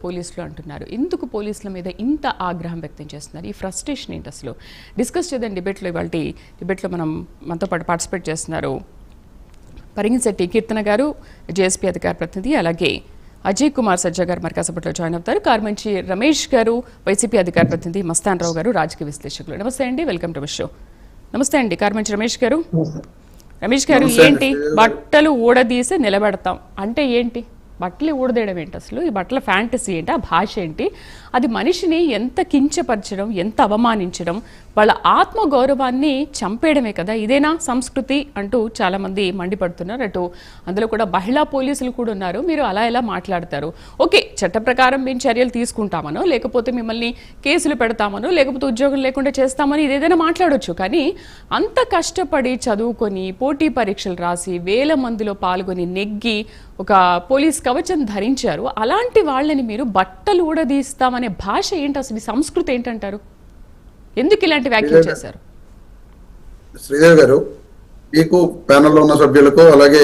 పోలీసులు అంటున్నారు. ఎందుకు పోలీసుల మీద ఇంత ఆగ్రహం వ్యక్తం చేస్తున్నారు? ఈ ఫ్రస్ట్రేషన్ ఏంటి అసలు? డిస్కస్ చేద్దాం డిబేట్లో. ఇవాళ డిబేట్లో మనతో పాటు పార్టిసిపేట్ చేస్తున్నారు పరిగిశెట్టి కీర్తన గారు, జేఎస్పీ అధికార ప్రతినిధి, అలాగే అజయ్ కుమార్ సజ్జా గారు మరి కాసేపట్లో జాయిన్ అవుతారు. కార్మంచి రమేష్ గారు, వైసీపీ అధికార ప్రతినిధి, మస్తాన్ రావు గారు, రాజకీయ విశ్లేషకులు. నమస్తే అండి, వెల్కమ్ టు షో. నమస్తే అండి కార్మంచి రమేష్ గారు. రమేష్ గారు, ఏంటి బట్టలు ఊడదీసి నిలబెడతాం అంటే ఏంటి? బట్టలు ఊడదేయడం ఏంటి అసలు? ఈ బట్టల ఫ్యాంటసీ ఏంటి? ఆ భాష ఏంటి? అది మనిషిని ఎంత కించపరచడం, ఎంత అవమానించడం, వాళ్ళ ఆత్మగౌరవాన్ని చంపేయడమే కదా. ఇదేనా సంస్కృతి అంటూ చాలామంది మండిపడుతున్నారు. అటు అందులో కూడా మహిళా పోలీసులు కూడా ఉన్నారు. మీరు అలా ఎలా మాట్లాడతారు? ఓకే, చట్ట ప్రకారం మేము చర్యలు తీసుకుంటామనో, లేకపోతే మిమ్మల్ని కేసులు పెడతామనో, లేకపోతే ఉద్యోగం లేకుండా చేస్తామని ఇదేదైనా మాట్లాడొచ్చు. కానీ అంత కష్టపడి చదువుకొని పోటీ పరీక్షలు రాసి వేల మందిలో పాల్గొని నెగ్గి ఒక పోలీస్ కవచం ధరించారు. అలాంటి వాళ్ళని మీరు బట్టలు ఊడదీస్తామనే భాష ఏంటి అసలు? ఈ సంస్కృతి ఏంటంటారు? ఎందుకు ఇలాంటి వ్యాఖ్యలు చేశారు? శ్రీదేవి గారు, మీకు ప్యానెల్లో ఉన్న సభ్యులకు అలాగే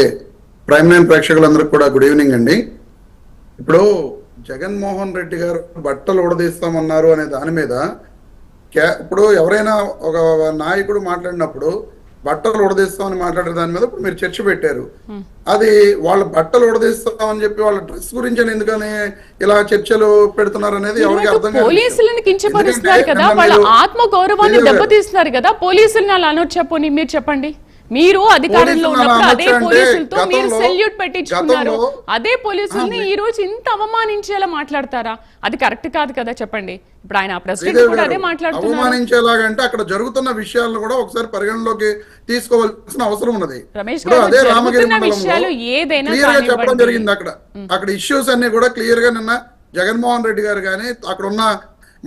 ప్రైమ్ నైన్ ప్రేక్షకులందరికీ కూడా గుడ్ ఈవినింగ్ అండి. ఇప్పుడు జగన్మోహన్ రెడ్డి గారు బట్టలు ఊడదీస్తామన్నారు అనే దాని మీద ఇప్పుడు ఎవరైనా ఒక నాయకుడు మాట్లాడినప్పుడు బట్టలు ఉడదీస్తామని మాట్లాడే దాని మీద ఇప్పుడు మీరు చర్చ పెట్టారు. అది వాళ్ళ బట్టలు ఉడదీస్తామని చెప్పి వాళ్ళ డ్రెస్ గురించి ఎందుకని ఇలా చర్చలు పెడుతున్నారు అనేది ఎవరికి అర్థం కాదు. పోలీసులను కించపరుస్తున్నారు కదా, వాళ్ళ ఆత్మ గౌరవాన్ని దెబ్బతీస్తున్నారు కదా. పోలీసులను అలా అనొచ్చా? పోనీ మీరు చెప్పండి. మీరు అధికారంలో ఉన్నప్పుడు అదే పోలీసులతో మీరు సెల్యూట్ పెట్టించుకున్నారు. అదే పోలీసుల్ని ఈ రోజు ఇంత అవమానించేలా మాట్లాడతారా? అది కరెక్ట్ కాదు కదా, చెప్పండి. ఇప్పుడు ఆయన ప్రెసిడెంట్ కూడా అదే మాట్లాడుతున్నారు. అవమానించేలాగంటే అక్కడ జరుగుతున్న విషయాలను కూడా ఒకసారి పరిగణలోకి తీసుకోవాల్సిన అవసరం ఉన్నది. రమేష్ గారు, అదే రామగిరి విషయాలు ఏదైనా క్లియర్ గా చెప్పడం జరిగింది. అక్కడ ఇష్యూస్ అన్ని కూడా క్లియర్ గా నిన్న జగన్మోహన్ రెడ్డి గారు కానీ, అక్కడ ఉన్న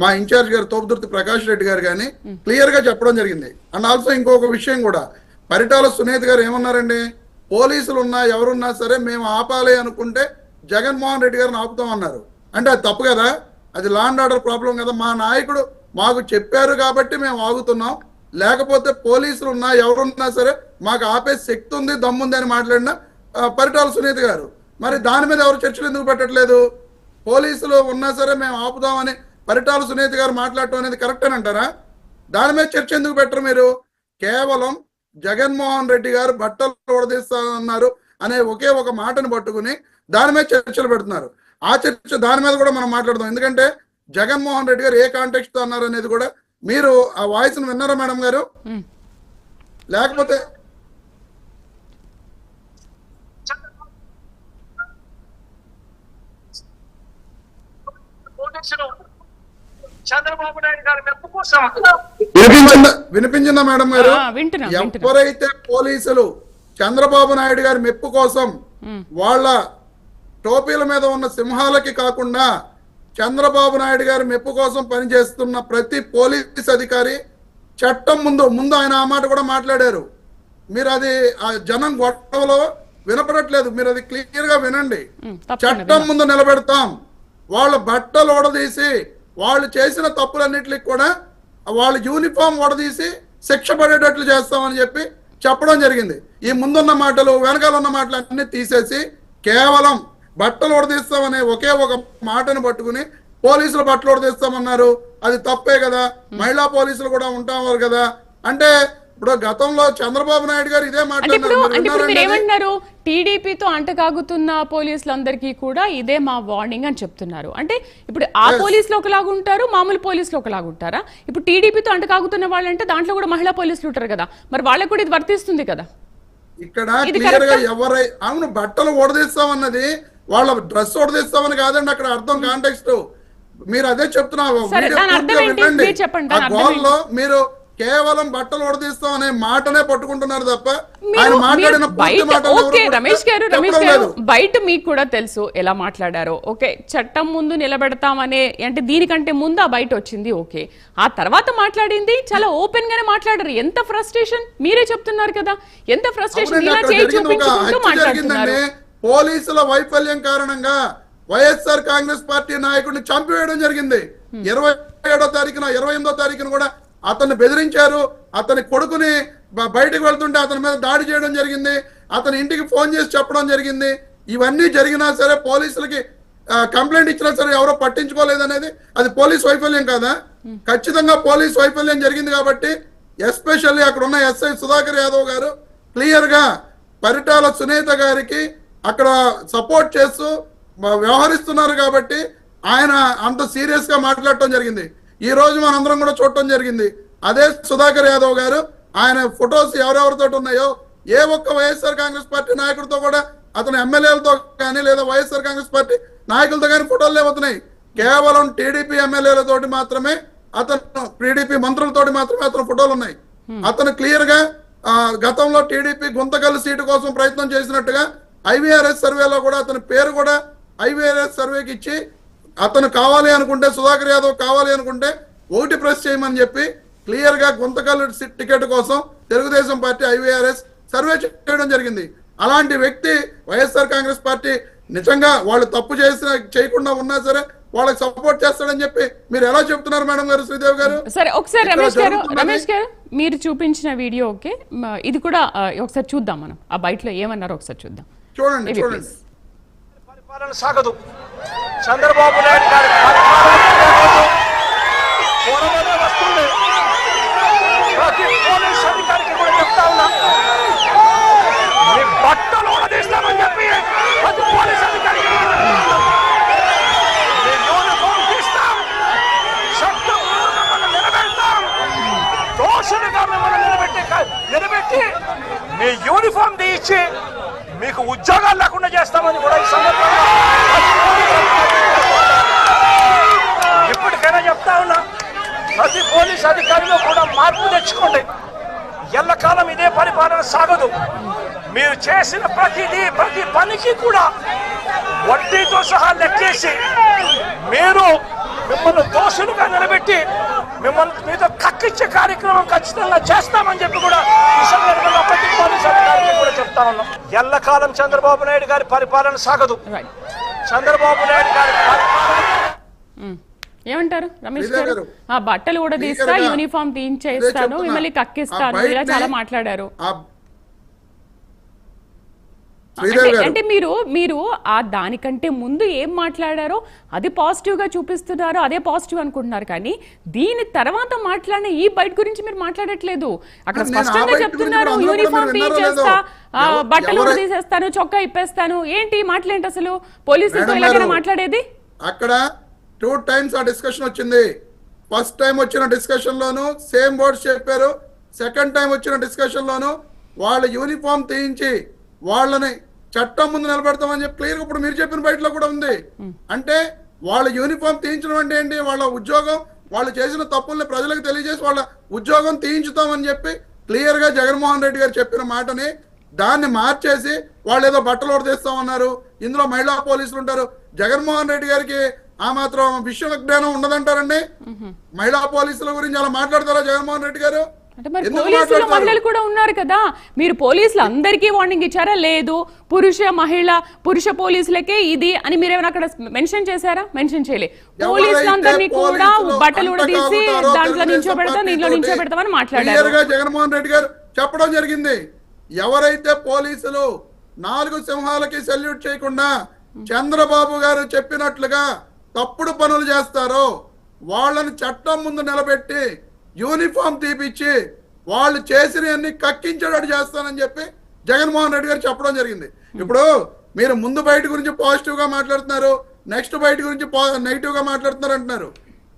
మా ఇన్ఛార్జ్ గారు తోపుదుర్తి ప్రకాష్ రెడ్డి గారు కానీ క్లియర్ గా చెప్పడం జరిగింది. అండ్ ఆల్సో ఇంకొక విషయం కూడా, పరిటాల సునీత్ గారు ఏమన్నారండి, పోలీసులు ఉన్నా ఎవరున్నా సరే మేము ఆపాలి అనుకుంటే జగన్మోహన్ రెడ్డి గారిని ఆపుతామన్నారు. అంటే అది తప్పు కదా, అది లా అండ్ ఆర్డర్ ప్రాబ్లం కదా. మా నాయకుడు మాకు చెప్పారు కాబట్టి మేము ఆగుతున్నాం, లేకపోతే పోలీసులు ఉన్నా ఎవరున్నా సరే మాకు ఆపే శక్తి ఉంది, దమ్ముంది అని మాట్లాడిన పరిటాల సునీత్ గారు. మరి దాని మీద ఎవరు చర్చలు ఎందుకు పెట్టట్లేదు? పోలీసులు ఉన్నా సరే మేము ఆపుదామని పరిటాల సునీత్ గారు మాట్లాడటం అనేది కరెక్ట్ అని అంటారా? దాని మీద చర్చ ఎందుకు పెట్టరు మీరు? కేవలం జగన్మోహన్ రెడ్డి గారు బట్టలు ఉడదీస్తానన్నారు అనే ఒకే ఒక మాటను పట్టుకుని దాని మీద చర్చలు పెడుతున్నారు. ఆ చర్చ దాని మీద కూడా మనం మాట్లాడదాం. ఎందుకంటే జగన్మోహన్ రెడ్డి గారు ఏ కాంటెక్స్ట్ తో అన్నారు అనేది కూడా మీరు ఆ వాయిస్ ను విన్నారా మేడం గారు? లేకపోతే చంద్రబాబు నాయుడు గారి మెప్పు కోసం వినిపించిందా మేడం గారు? ఎవరైతే పోలీసులు చంద్రబాబు నాయుడు గారి మెప్పు కోసం వాళ్ళ టోపీల మీద ఉన్న సింహాలకి కాకుండా చంద్రబాబు నాయుడు గారి మెప్పు కోసం పనిచేస్తున్న ప్రతి పోలీస్ అధికారి చట్టం ముందు ఆయన ఆ మాట కూడా మాట్లాడారు. మీరు అది ఆ జనం గొడవలో వినపడట్లేదు, మీరు అది క్లియర్ గా వినండి. చట్టం ముందు నిలబెడతాం, వాళ్ళ బట్టలు ఓడదీసి వాళ్ళు చేసిన తప్పులన్నిటికి కూడా వాళ్ళ యూనిఫామ్ ఓడదీసి శిక్ష పడేటట్లు చేస్తామని చెప్పి చెప్పడం జరిగింది. ఈ ముందున్న మాటలు వెనకాల ఉన్న మాటలు అన్ని తీసేసి కేవలం బట్టలు ఓడదీస్తామనే ఒకే ఒక మాటను పట్టుకుని పోలీసులు బట్టలు ఓడదీస్తామన్నారు. అది తప్పే కదా. మహిళా పోలీసులు కూడా ఉంటారు కదా. అంటే ఇప్పుడు గతంలో చంద్రబాబు నాయుడు గారు ఇదే మాట్లాడారు. టీడీపీతో అంటకాగుతున్న పోలీసులందరికీ కూడా ఇదే మా వార్నింగ్ అని చెప్తున్నారు. అంటే ఇప్పుడు ఆ పోలీసులు ఒకలాగా ఉంటారు, మామూలు పోలీసులు ఒకలాగా ఉంటారా? ఇప్పుడు టీడీపీతో అంటకాగుతున్న వాళ్ళంటే దాంట్లో కూడా మహిళా పోలీసులు ఉంటారు కదా, మరి వాళ్ళకు కూడా ఇది వర్తిస్తుంది కదా. ఇక్కడ క్లియర్ గా అవును, బట్టలు ఓడదీస్తామన్నది వాళ్ళ డ్రెస్ ఓడదీస్తామని కాదండి అక్కడ అర్థం, కాంటెక్స్ట్. మీరు అదే చెప్తున్నారు. మీరు కేవలం బట్టలు ఓడదీస్తాం అనే మాటనే పట్టుకుంటున్నారు తప్ప ఆయన మాట్లాడిన రమేష్ గారు బయట మీకు కూడా తెలుసు ఎలా మాట్లాడారో. ఓకే, చట్టం ముందు నిలబెడతామనే అంటే దీనికంటే ముందు ఆ బయట వచ్చింది. ఓకే, ఆ తర్వాత మాట్లాడింది చాలా ఓపెన్ గానే మాట్లాడారు. ఎంత ఫ్రస్ట్రేషన్ మీరే చెప్తున్నారు కదా, ఎంత ఫ్రస్ట్రేషన్. పోలీసుల వైఫల్యం కారణంగా వైఎస్ఆర్ కాంగ్రెస్ పార్టీ నాయకుడిని చంపివేయడం జరిగింది. 27వ తారీఖున 28వ తారీఖున కూడా అతన్ని బెదిరించారు. అతని కొడుకుని బయటకు వెళ్తుంటే అతని మీద దాడి చేయడం జరిగింది. అతని ఇంటికి ఫోన్ చేసి చెప్పడం జరిగింది. ఇవన్నీ జరిగినా సరే పోలీసులకి కంప్లైంట్ ఇచ్చినా సరే ఎవరో పట్టించుకోలేదనేది అది పోలీస్ వైఫల్యం కాదా? ఖచ్చితంగా పోలీస్ వైఫల్యం జరిగింది కాబట్టి ఎస్పెషల్లీ అక్కడ ఉన్న ఎస్ఐ సుధాకర్ యాదవ్ గారు క్లియర్ గా పరిటాల సునీత గారికి అక్కడ సపోర్ట్ చేస్తూ వ్యవహరిస్తున్నారు కాబట్టి ఆయన అంత సీరియస్ గా మాట్లాడటం జరిగింది. ఈ రోజు మనందరం కూడా చూడటం జరిగింది. అదే సుధాకర్ యాదవ్ గారు ఆయన ఫొటోస్ ఎవరెవరితో ఉన్నాయో ఏ ఒక్క వైఎస్ఆర్ కాంగ్రెస్ పార్టీ నాయకుడితో కూడా అతను ఎమ్మెల్యేలతో కానీ లేదా వైఎస్ఆర్ కాంగ్రెస్ పార్టీ నాయకులతో కానీ ఫోటోలు లేవుతున్నాయి. కేవలం టీడీపీ ఎమ్మెల్యేలతోటి మాత్రమే అతను టీడీపీ మంత్రులతోటి మాత్రమే అతను ఫోటోలు ఉన్నాయి. అతను క్లియర్ గా గతంలో టీడీపీ గుంతకల్లు సీటు కోసం ప్రయత్నం చేసినట్టుగా ఐవీఆర్ఎస్ సర్వేలో కూడా అతని పేరు కూడా ఐవీఆర్ఎస్ సర్వేకి ఇచ్చి అతను కావాలి అనుకుంటే సుధాకర్ యాదవ్ కావాలి అనుకుంటే ఓటు ప్రెస్ చేయమని చెప్పి క్లియర్ గా గుంతకల్లు టికెట్ కోసం తెలుగుదేశం పార్టీ ఐవీఆర్ఎస్ సర్వే చేయడం జరిగింది. అలాంటి వ్యక్తి వైఎస్ఆర్ కాంగ్రెస్ పార్టీ నిజంగా వాళ్ళు తప్పు చేయకుండా ఉన్నా సరే వాళ్ళకి సపోర్ట్ చేస్తాడని చెప్పి మీరు ఎలా చెప్తున్నారు మేడం గారు, శ్రీదేవి గారు? సరే ఒకసారి రమేష్ గారు మీరు చూపించిన వీడియో ఓకే, ఇది కూడా ఒకసారి చూద్దాం. మనం ఆ బయటలో ఏమన్నారో ఒకసారి చూద్దాం. చూడండి. పరిపాలన సాగదు. చంద్రబాబు నాయుడు గారి వస్తుంది. ప్రతి పోలీస్ అధికారికి కూడా చెప్తా ఉన్నా, మీ బట్టలు తీస్తామని చెప్పి ప్రతి పోలీస్ అధికారికి యూనిఫామ్ తీస్తాం, చట్టం మిమ్మల్ని నిలబెడతాం, దోషులుగా మిమ్మల్ని నిలబెట్టి మీ యూనిఫామ్ తీయించి మీకు ఉద్యోగాలు లేకుండా చేస్తామని కూడా ఈ సందర్భంగా ఇప్పటికైనా చెప్తా ఉన్నా, ప్రతి పోలీస్ అధికారిలో కూడా మార్పు తెచ్చుకోండి. ఎల్లకాలం ఇదే పరిపాలన సాగదు. మీరు చేసిన ప్రతి పనికి కూడా వడ్డీతో సహా లెక్కేసి మిమ్మల్ని దోషులుగా నిలబెట్టి మిమ్మల్ని మీతో కక్కిచ్చే కార్యక్రమం ఖచ్చితంగా చేస్తామని చెప్పి కూడా ఈ సందర్భంగా ప్రతి పోలీస్ అధికారికి కూడా చెప్తా ఉన్నాం. ఎల్లకాలం చంద్రబాబు నాయుడు గారి పరిపాలన సాగదు. చంద్రబాబు నాయుడు గారి పరిపాలన ఏమంటారు రమేష్ గారు? ఆ బట్టలు కూడా తీస్తా, యూనిఫామ్ తీయించేస్తాను, మిమ్మల్ని కక్కిస్తాను, ఇలా చాలా మాట్లాడారు. అంటే మీరు ఆ దానికంటే ముందు ఏం మాట్లాడారో అది పాజిటివ్ గా చూపిస్తున్నారు, అదే పాజిటివ్ అనుకుంటున్నారు. కానీ దీని తర్వాత మాట్లాడిన ఈ బయట గురించి మీరు మాట్లాడట్లేదు. అక్కడ స్పష్టంగా చెప్తున్నారు యూనిఫామ్ తీసేస్తా, బట్టలు కూడా తీసేస్తాను, చొక్కా ఇప్పేస్తాను. ఏంటి మాట్లాడేంటి అసలు? పోలీసులతో ఎలాగైనా మాట్లాడేది? అక్కడ 2 times ఆ డిస్కషన్ వచ్చింది. ఫస్ట్ టైం వచ్చిన డిస్కషన్ లోను సేమ్ వర్డ్స్ చెప్పారు. సెకండ్ టైం వచ్చిన డిస్కషన్ లోను వాళ్ళ యూనిఫామ్ తీయించి వాళ్ళని చట్టం ముందు నిలబెడతామని చెప్పి క్లియర్ ఇప్పుడు మీరు చెప్పిన బయటలో కూడా ఉంది. అంటే వాళ్ళ యూనిఫామ్ తీయించడం అంటే ఏంటి? వాళ్ళ ఉద్యోగం, వాళ్ళు చేసిన తప్పుల్ని ప్రజలకు తెలియజేసి వాళ్ళ ఉద్యోగం తీయించుతామని చెప్పి క్లియర్ గా జగన్మోహన్ రెడ్డి గారు చెప్పిన మాటని దాన్ని మార్చేసి వాళ్ళు ఏదో బట్టలు ఓడదీస్తామన్నారు. ఇందులో మహిళా పోలీసులు ఉంటారు. జగన్మోహన్ రెడ్డి గారికి ఆ మాత్రం విషయ జ్ఞానం ఉండదంటారండి? మహిళా పోలీసుల గురించి అలా మాట్లాడతారా జగన్మోహన్ రెడ్డి గారు? అంటే మరి పోలీసులు మహిళలు కూడా ఉన్నారు కదా, మీరు పోలీసులు అందరికీ వార్నింగ్ ఇచ్చారా? లేదు, పురుష పోలీసులకే ఇది అని మీరు ఏమైనా అక్కడ మెన్షన్ చేశారా? మెన్షన్ చేయలే. పోలీసులందరినీ కూడా బట్టలు కూడా తీసి దాంట్లో నించోబెడతాం, దీంట్లో నించోబెడతామని మాట్లాడారు. జగన్మోహన్ రెడ్డి గారు చెప్పడం జరిగింది. ఎవరైతే పోలీసులు 4 సింహాలకి సెల్యూట్ చేయకుండా చంద్రబాబు గారు చెప్పినట్లుగా తప్పుడు పనులు చేస్తారో వాళ్ళని చట్టం ముందు నిలబెట్టి యూనిఫామ్ తీపిచ్చి వాళ్ళు చేసినవన్నీ కక్కించేటట్టు చేస్తానని చెప్పి జగన్మోహన్ రెడ్డి గారు చెప్పడం జరిగింది. ఇప్పుడు మీరు ముందు బయట గురించి పాజిటివ్ గా మాట్లాడుతున్నారు, నెక్స్ట్ బయట గురించి నెగిటివ్ గా మాట్లాడుతున్నారు అంటున్నారు.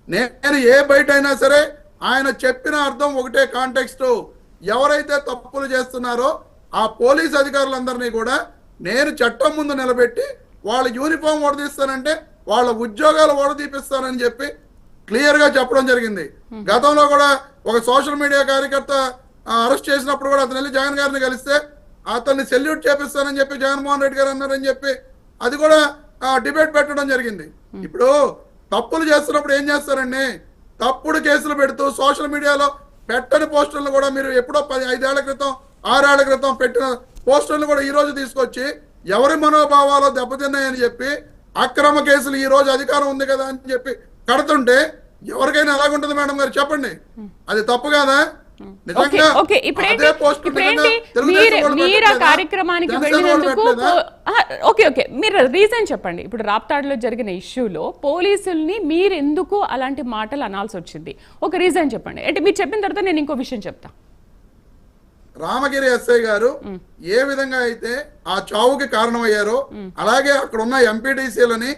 నేను ఏ బయట అయినా సరే ఆయన చెప్పిన అర్థం ఒకటే కాంటెక్స్ట్. ఎవరైతే తప్పులు చేస్తున్నారో ఆ పోలీస్ అధికారులందరినీ కూడా నేను చట్టం ముందు నిలబెట్టి వాళ్ళ యూనిఫామ్ ఓడదీస్తానంటే వాళ్ళ ఉద్యోగాలు ఓడదీపిస్తానని చెప్పి క్లియర్ గా చెప్పడం జరిగింది. గతంలో కూడా ఒక సోషల్ మీడియా కార్యకర్త అరెస్ట్ చేసినప్పుడు కూడా అతను వెళ్ళి జగన్ గారిని కలిస్తే అతన్ని సెల్యూట్ చేపిస్తానని చెప్పి జగన్మోహన్ రెడ్డి గారు అన్నారని చెప్పి అది కూడా డిబేట్ పెట్టడం జరిగింది. ఇప్పుడు తప్పులు చేస్తున్నప్పుడు ఏం చేస్తారండి? తప్పుడు కేసులు పెడుతూ సోషల్ మీడియాలో పెట్టని పోస్టర్లు కూడా మీరు ఎప్పుడో 5 ఏళ్ల క్రితం 6 ఏళ్ల క్రితం పెట్టిన పోస్టర్లు కూడా ఈ రోజు తీసుకొచ్చి ఎవరి మనోభావాలు దెబ్బతిన్నాయని చెప్పి అక్రమ కేసులు ఈ రోజు అధికారం ఉంది కదా అని చెప్పి కడుతుంటే ఎవరికైనా ఎలాగుంటుంది మేడం గారు చెప్పండి? అది తప్పు కాదా? నిజంగా ఓకే ఇప్పుడేంటి అదే పోస్ట్ ఇప్పుడేంటి తెలుగుదేశం వాళ్ళు మీరు ఆ పెట్టలేదా? కార్యక్రమానికి జనసేన వాళ్ళు వెళ్ళినందుకు పెట్టలేదా? ఓకే మీరు రీజన్ చెప్పండి. ఇప్పుడు రాప్తాడులో జరిగిన ఇష్యూలో పోలీసుల్ని మీరు ఎందుకు అలాంటి మాటలు అనాల్సి వచ్చింది? ఒక రీజన్ చెప్పండి. అంటే మీరు చెప్పిన తర్వాత నేను ఇంకో విషయం చెప్తా. రామగిరి ఎస్ఐ గారు ఏ విధంగా అయితే ఆ చావుకి కారణమయ్యారో అలాగే అక్కడ ఉన్న ఎంపీటీసీలని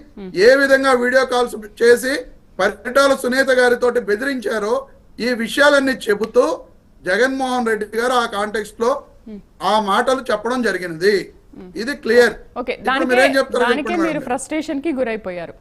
ఏ విధంగా వీడియో కాల్స్ చేసి పరిటాల సునీత గారితో బెదిరించారో ఈ విషయాలన్నీ చెబుతూ జగన్మోహన్ రెడ్డి గారు ఆ కాంటెక్స్ట్ లో ఆ మాటలు చెప్పడం జరిగినది. ఇది క్లియర్. ఓకే దానికే మీరు ఫ్రస్ట్రేషన్ కి గురైపోయారు.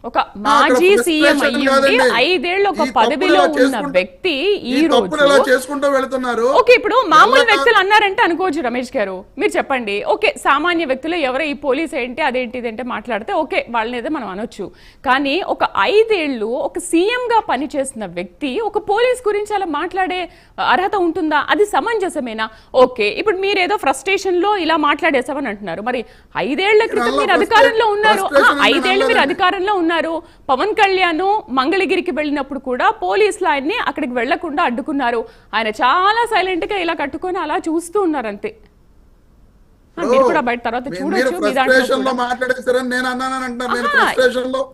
ఒక అక్కడ మాజీ సీఎం frustration అయ్యి కాదండి. 5 ఏళ్ళు ఒక ఈ పదవిలో తప్పులు ఉన్న చేసుకుంటూ- వ్యక్తి ఈ ఈ తప్పులు ఎలా రోజు చేసుకుంటూ వెళ్తున్నారు. ఓకే ఇప్పుడు మామూలు వ్యక్తులు అన్నారంటే అనుకోవచ్చు రమేష్ గారు, మీరు చెప్పండి. ఓకే సామాన్య వ్యక్తులు ఎవరో ఈ పోలీస్ ఏంటి అదేంటి ఇదంటే మాట్లాడితే ఓకే వాళ్ళని ఏదో మనం అనొచ్చు. కానీ ఒక 5 ఏళ్ళు ఒక సీఎం గా పనిచేసిన వ్యక్తి ఒక పోలీస్ గురించి అలా మాట్లాడే అర్హత ఉంటుందా? అది సమంజసమేనా? ఓకే ఇప్పుడు మీరు ఏదో ఫ్రస్ట్రేషన్ లో ఇలా మాట్లాడేసామని అంటున్నారు. మరి 5 ఏళ్ల క్రితం మీరు అధికారంలో ఉన్నారు. 5 ఏళ్ళు మీరు అధికారంలో ఉన్నారు. పవన్ కళ్యాణ్ మంగళగిరికి వెళ్ళినప్పుడు కూడా పోలీసులు ఆయన్ని అక్కడికి వెళ్లకుండా అడ్డుకున్నారు. ఆయన చాలా సైలెంట్ గా ఇలా కట్టుకొని అలా చూస్తూ ఉన్నారు అంతే. మీరు కూడా బయట తర్వాత చూడొచ్చు.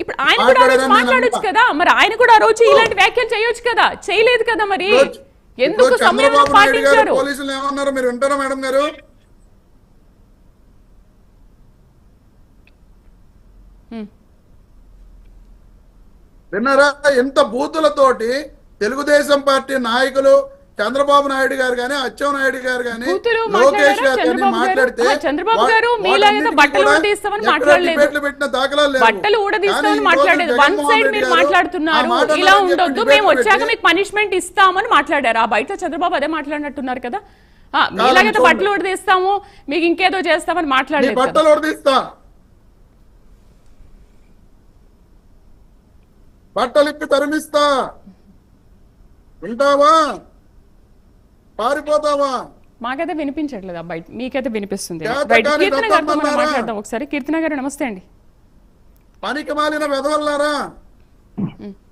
ఇప్పుడు ఆయన కూడా మాట్లాడొచ్చు కదా. మరి ఆయన కూడా ఆ రోజు ఇలాంటి వ్యాఖ్యలు చేయొచ్చు కదా, చేయలేదు కదా. మరి ఎందుకు సమయం పాటించారు? పోలీసులు ఏమన్నారు మీరు వింటారా మేడం గారు? విన్నారా? ఎంత బూతులతోటి తెలుగుదేశం పార్టీ నాయకులు చంద్రబాబు నాయుడు గారు గాని అచ్చెన్నాయుడు గారు గాని లోకేష్ గారు గాని మాట్లాడితే చంద్రబాబు గారు మీలాగా బట్టలు ఊడదీస్తామని మాట్లాడలేదు. పెట్టిన దాఖలాలు లేవు. బట్టలు ఊడదీస్తామని మాట్లాడలేదు. వన్ సైడ్ మీరు మాట్లాడుతున్నారు. ఇలా ఉండొద్దు, మేము వచ్చాక మీకు పనిష్మెంట్ ఇస్తామని మాట్లాడారు. ఆ బయట చంద్రబాబు అదే మాట్లాడినట్టున్నారు కదా. మీలాగైతే బట్టలు ఊడదీస్తాము మీకు ఇంకేదో చేస్తామని మాట్లాడలేదు. బట్టలు ఊడదీస్తా, బట్టలు ఇప్పి తరిమిస్తా, వింటావా పారిపోతావా? మాకైతే వినిపించట్లేదు బయట, మీకైతే వినిపిస్తుంది. జాతకాన్ని కీర్తన గారితో మనం దత్తమన్నారా? మాట్లాడదాం ఒకసారి. కీర్తన గారు నమస్తే అండి. పనికి మాలిన వెధవల్లారా,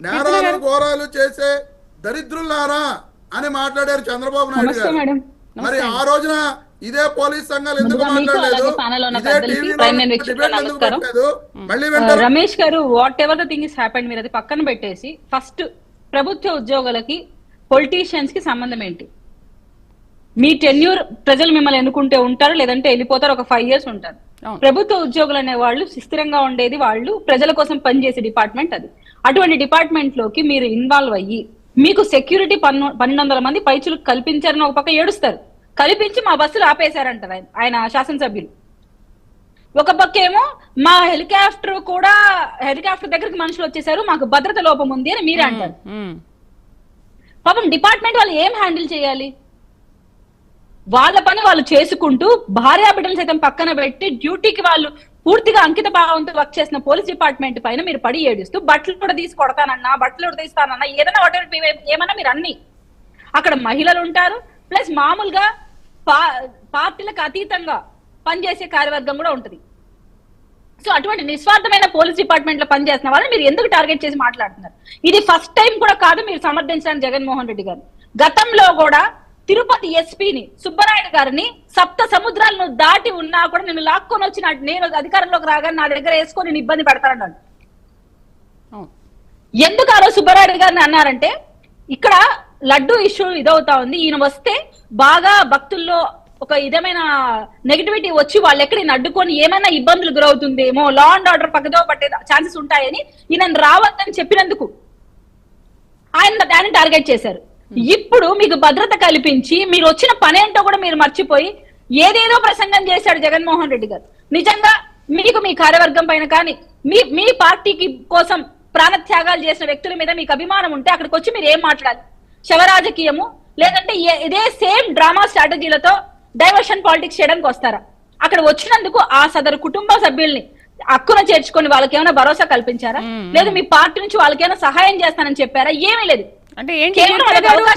నేరాలు ఘోరాలు చేసే దరిద్రులారా అని మాట్లాడారు చంద్రబాబు నాయుడు గారు. మరి ఆ రోజున ఇదే పోలీస్ సంఘాలు ఎందుకు మాట్లాడలేదు? ఇదే టీవీలో డిబేట్లు ఎందుకు పెట్టలేదు? మళ్ళీ వెంటనే రమేష్ గారు, what ever the thing is happened, మీరు అది పక్కన పెట్టేసి ఫస్ట్ ప్రభుత్వ ఉద్యోగులకి పొలిటీషియన్స్ కి సంబంధం ఏంటి? మీ టెన్యూర్ ప్రజలు మిమ్మల్ని ఎన్నుకుంటే ఉంటారు, లేదంటే వెళ్ళిపోతారు. ఒక 5 years ఉంటారు. ప్రభుత్వ ఉద్యోగులు అనే వాళ్ళు స్థిరంగా ఉండేది, వాళ్ళు ప్రజల కోసం పనిచేసే డిపార్ట్మెంట్ అది. అటువంటి డిపార్ట్మెంట్ లోకి మీరు ఇన్వాల్వ్ అయ్యి మీకు సెక్యూరిటీ 1200 మంది పైచులు కల్పించారని ఒక పక్క ఏడుస్తారు. కల్పించి మా బస్సులు ఆపేశారంటారు ఆయన శాసనసభ్యులు. ఒక పక్క ఏమో మా హెలికాప్టర్ దగ్గరికి మనుషులు వచ్చేసారు, మాకు భద్రత లోపం ఉంది అని మీరే అంటారు. పాపం డిపార్ట్మెంట్ వాళ్ళు ఏం హ్యాండిల్ చేయాలి? వాళ్ళ పని వాళ్ళు చేసుకుంటూ భార్యా బిడ్డలు సైతం పక్కన పెట్టి డ్యూటీకి వాళ్ళు పూర్తిగా అంకిత భావంతో వర్క్ చేసిన పోలీస్ డిపార్ట్మెంట్ పైన మీరు పడి ఏడుస్తూ బట్టలు కూడా తీసి కొడతానన్నా, బట్టలు కూడా తీస్తానన్నా, ఏదైనా ఏమన్నా మీరు అన్ని అక్కడ మహిళలు ఉంటారు, ప్లస్ మామూలుగా పార్టీలకు అతీతంగా పనిచేసే కార్యవర్గం కూడా ఉంటుంది. సో అటువంటి నిస్వార్థమైన పోలీస్ డిపార్ట్మెంట్ లో పనిచేసిన వాళ్ళని మీరు ఎందుకు టార్గెట్ చేసి మాట్లాడుతున్నారు? ఇది ఫస్ట్ టైం కూడా కాదు మీరు సమర్థించడానికి జగన్మోహన్ రెడ్డి గారు. గతంలో కూడా తిరుపతి ఎస్పీని సుబ్బరాయుడు గారిని సప్త సముద్రాలను దాటి ఉన్నా కూడా నేను లాక్కొని వచ్చి నేను అధికారంలోకి రాగానే నా దగ్గర వేసుకొని నేను ఇబ్బంది పెడతానన్నాడు. ఎందుకు ఆ రోజు సుబ్బరాయుడు గారిని అన్నారంటే, ఇక్కడ లడ్డు ఇష్యూ ఇదవుతా ఉంది, ఈయన వస్తే బాగా భక్తుల్లో ఒక విధమైన నెగిటివిటీ వచ్చి వాళ్ళు ఎక్కడ అడ్డుకొని ఏమైనా ఇబ్బందులు గురవుతుందేమో, లా అండ్ ఆర్డర్ పక్కదో పట్టే ఛాన్సెస్ ఉంటాయని ఈయన రావద్దని చెప్పినందుకు ఆయన టార్గెట్ చేశారు. ఇప్పుడు మీకు భద్రత కల్పించి మీరు వచ్చిన పని ఏంటో కూడా మీరు మర్చిపోయి ఏదేదో ప్రసంగం చేశాడు జగన్మోహన్ రెడ్డి గారు. నిజంగా మీకు మీ కార్యవర్గం పైన కానీ మీ పార్టీకి కోసం ప్రాణత్యాగాలు చేసిన వ్యక్తుల మీద మీకు అభిమానం ఉంటే అక్కడికి వచ్చి మీరు ఏం మాట్లాడాలి? శవరాజకీయము లేదంటే ఇదే సేమ్ డ్రామా స్ట్రాటజీలతో డైవర్షన్ పాలిటిక్స్ చేయడానికి వస్తారా? అక్కడ వచ్చినందుకు ఆ సదరు కుటుంబ సభ్యుల్ని హక్కున చేర్చుకొని వాళ్ళకి ఏమైనా భరోసా కల్పించారా? లేదా మీ పార్టీ నుంచి వాళ్ళకి ఏమైనా సహాయం చేస్తానని చెప్పారా? ఏమీ లేదు. అంటే ఏంటి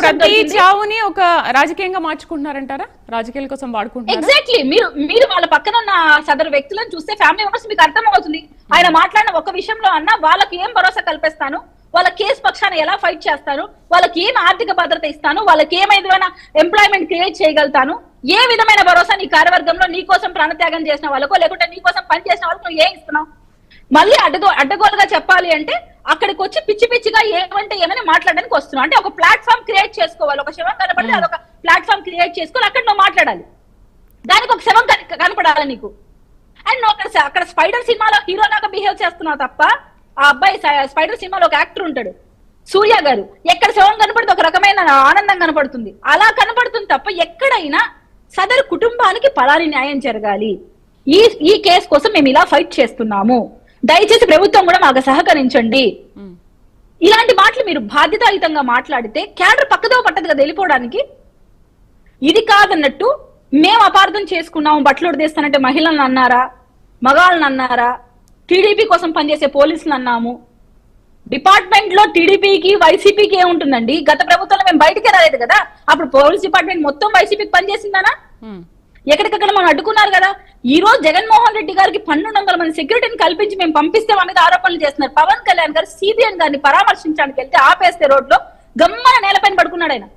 ప్రతి చావుని ఒక రాజకీయంగా మార్చుకుంటున్నారంటారా? రాజకీయాల కోసం వాడుకుంటున్నారు. ఎగ్జాక్ట్లీ. మీరు వాళ్ళ పక్కన ఉన్న సదరు వ్యక్తులను చూస్తే ఫ్యామిలీ మెంబర్స్ మీకు అర్థం అవుతుంది. ఆయన మాట్లాడిన ఒక విషయంలో అన్నా వాళ్ళకి ఏం భరోసా కల్పిస్తాను, వాళ్ళ కేసు పక్షాన ఎలా ఫైట్ చేస్తాను, వాళ్ళకి ఏం ఆర్థిక భద్రత ఇస్తాను, వాళ్ళకి ఏమైనా ఎంప్లాయ్మెంట్ క్రియేట్ చేయగలుగుతాను, ఏ విధమైన భరోసా నీ కార్యవర్గంలో నీ కోసం ప్రాణత్యాగం చేసిన వాళ్ళకో లేకుంటే నీ కోసం పని చేసిన వాళ్ళకి నువ్వు ఏం ఇస్తున్నావు? మళ్ళీ అడ్డగోలుగా చెప్పాలి అంటే అక్కడికి వచ్చి పిచ్చి పిచ్చిగా ఏమంటే ఏమైనా మాట్లాడడానికి వస్తున్నావు. అంటే ఒక ప్లాట్ఫామ్ క్రియేట్ చేసుకోవాలి. ఒక శవం కనపడితే అదొక ప్లాట్ఫామ్ క్రియేట్ చేసుకోవాలి, అక్కడ నువ్వు మాట్లాడాలి. దానికి ఒక శవం కనపడాలి నీకు. అండ్ నువ్వు అక్కడ స్పైడర్ సినిమాలో హీరో లాగా బిహేవ్ చేస్తున్నావు తప్ప, ఆ అబ్బాయి స్పైడర్ సినిమాలో ఒక యాక్టర్ ఉంటాడు సూర్య గారు, ఎక్కడ శవం కనపడితే ఒక రకమైన ఆనందం కనపడుతుంది, అలా కనపడుతుంది తప్ప ఎక్కడైనా సదరు కుటుంబానికి పలాని న్యాయం జరగాలి, ఈ కేసు కోసం మేము ఇలా ఫైట్ చేస్తున్నాము, దయచేసి ప్రభుత్వం కూడా మాకు సహకరించండి, ఇలాంటి మాటలు మీరు బాధ్యతాయుతంగా మాట్లాడితే క్యాడర్ పక్కదో పట్టదు కదా వెళ్ళిపోవడానికి. ఇది కాదన్నట్టు మేము అపార్థం చేసుకున్నాము, బట్టలు ఉడదీస్తానంటే మహిళలను అన్నారా, మగాళ్ళని అన్నారా, టీడీపీ కోసం పనిచేసే పోలీసులు అన్నాము. డిపార్ట్మెంట్ లో టీడీపీకి వైసీపీకి ఏముంటుందండి? గత ప్రభుత్వంలో మేము బయటకే రాలేదు కదా, అప్పుడు పోలీస్ డిపార్ట్మెంట్ మొత్తం వైసీపీకి పనిచేసిందనా? ఎక్కడికక్కడ మనం అడ్డుకున్నారు కదా. ఈ రోజు జగన్మోహన్ రెడ్డి గారికి 1200 మంది సెక్యూరిటీని కల్పించి మేము పంపిస్తే మా మీద ఆరోపణలు చేస్తున్నారు. పవన్ కళ్యాణ్ గారు సిబిఎన్ గారిని పరామర్శించడానికి వెళ్తే ఆపేస్తే రోడ్లో గమ్మన నేలపైన పడుకున్నాడు.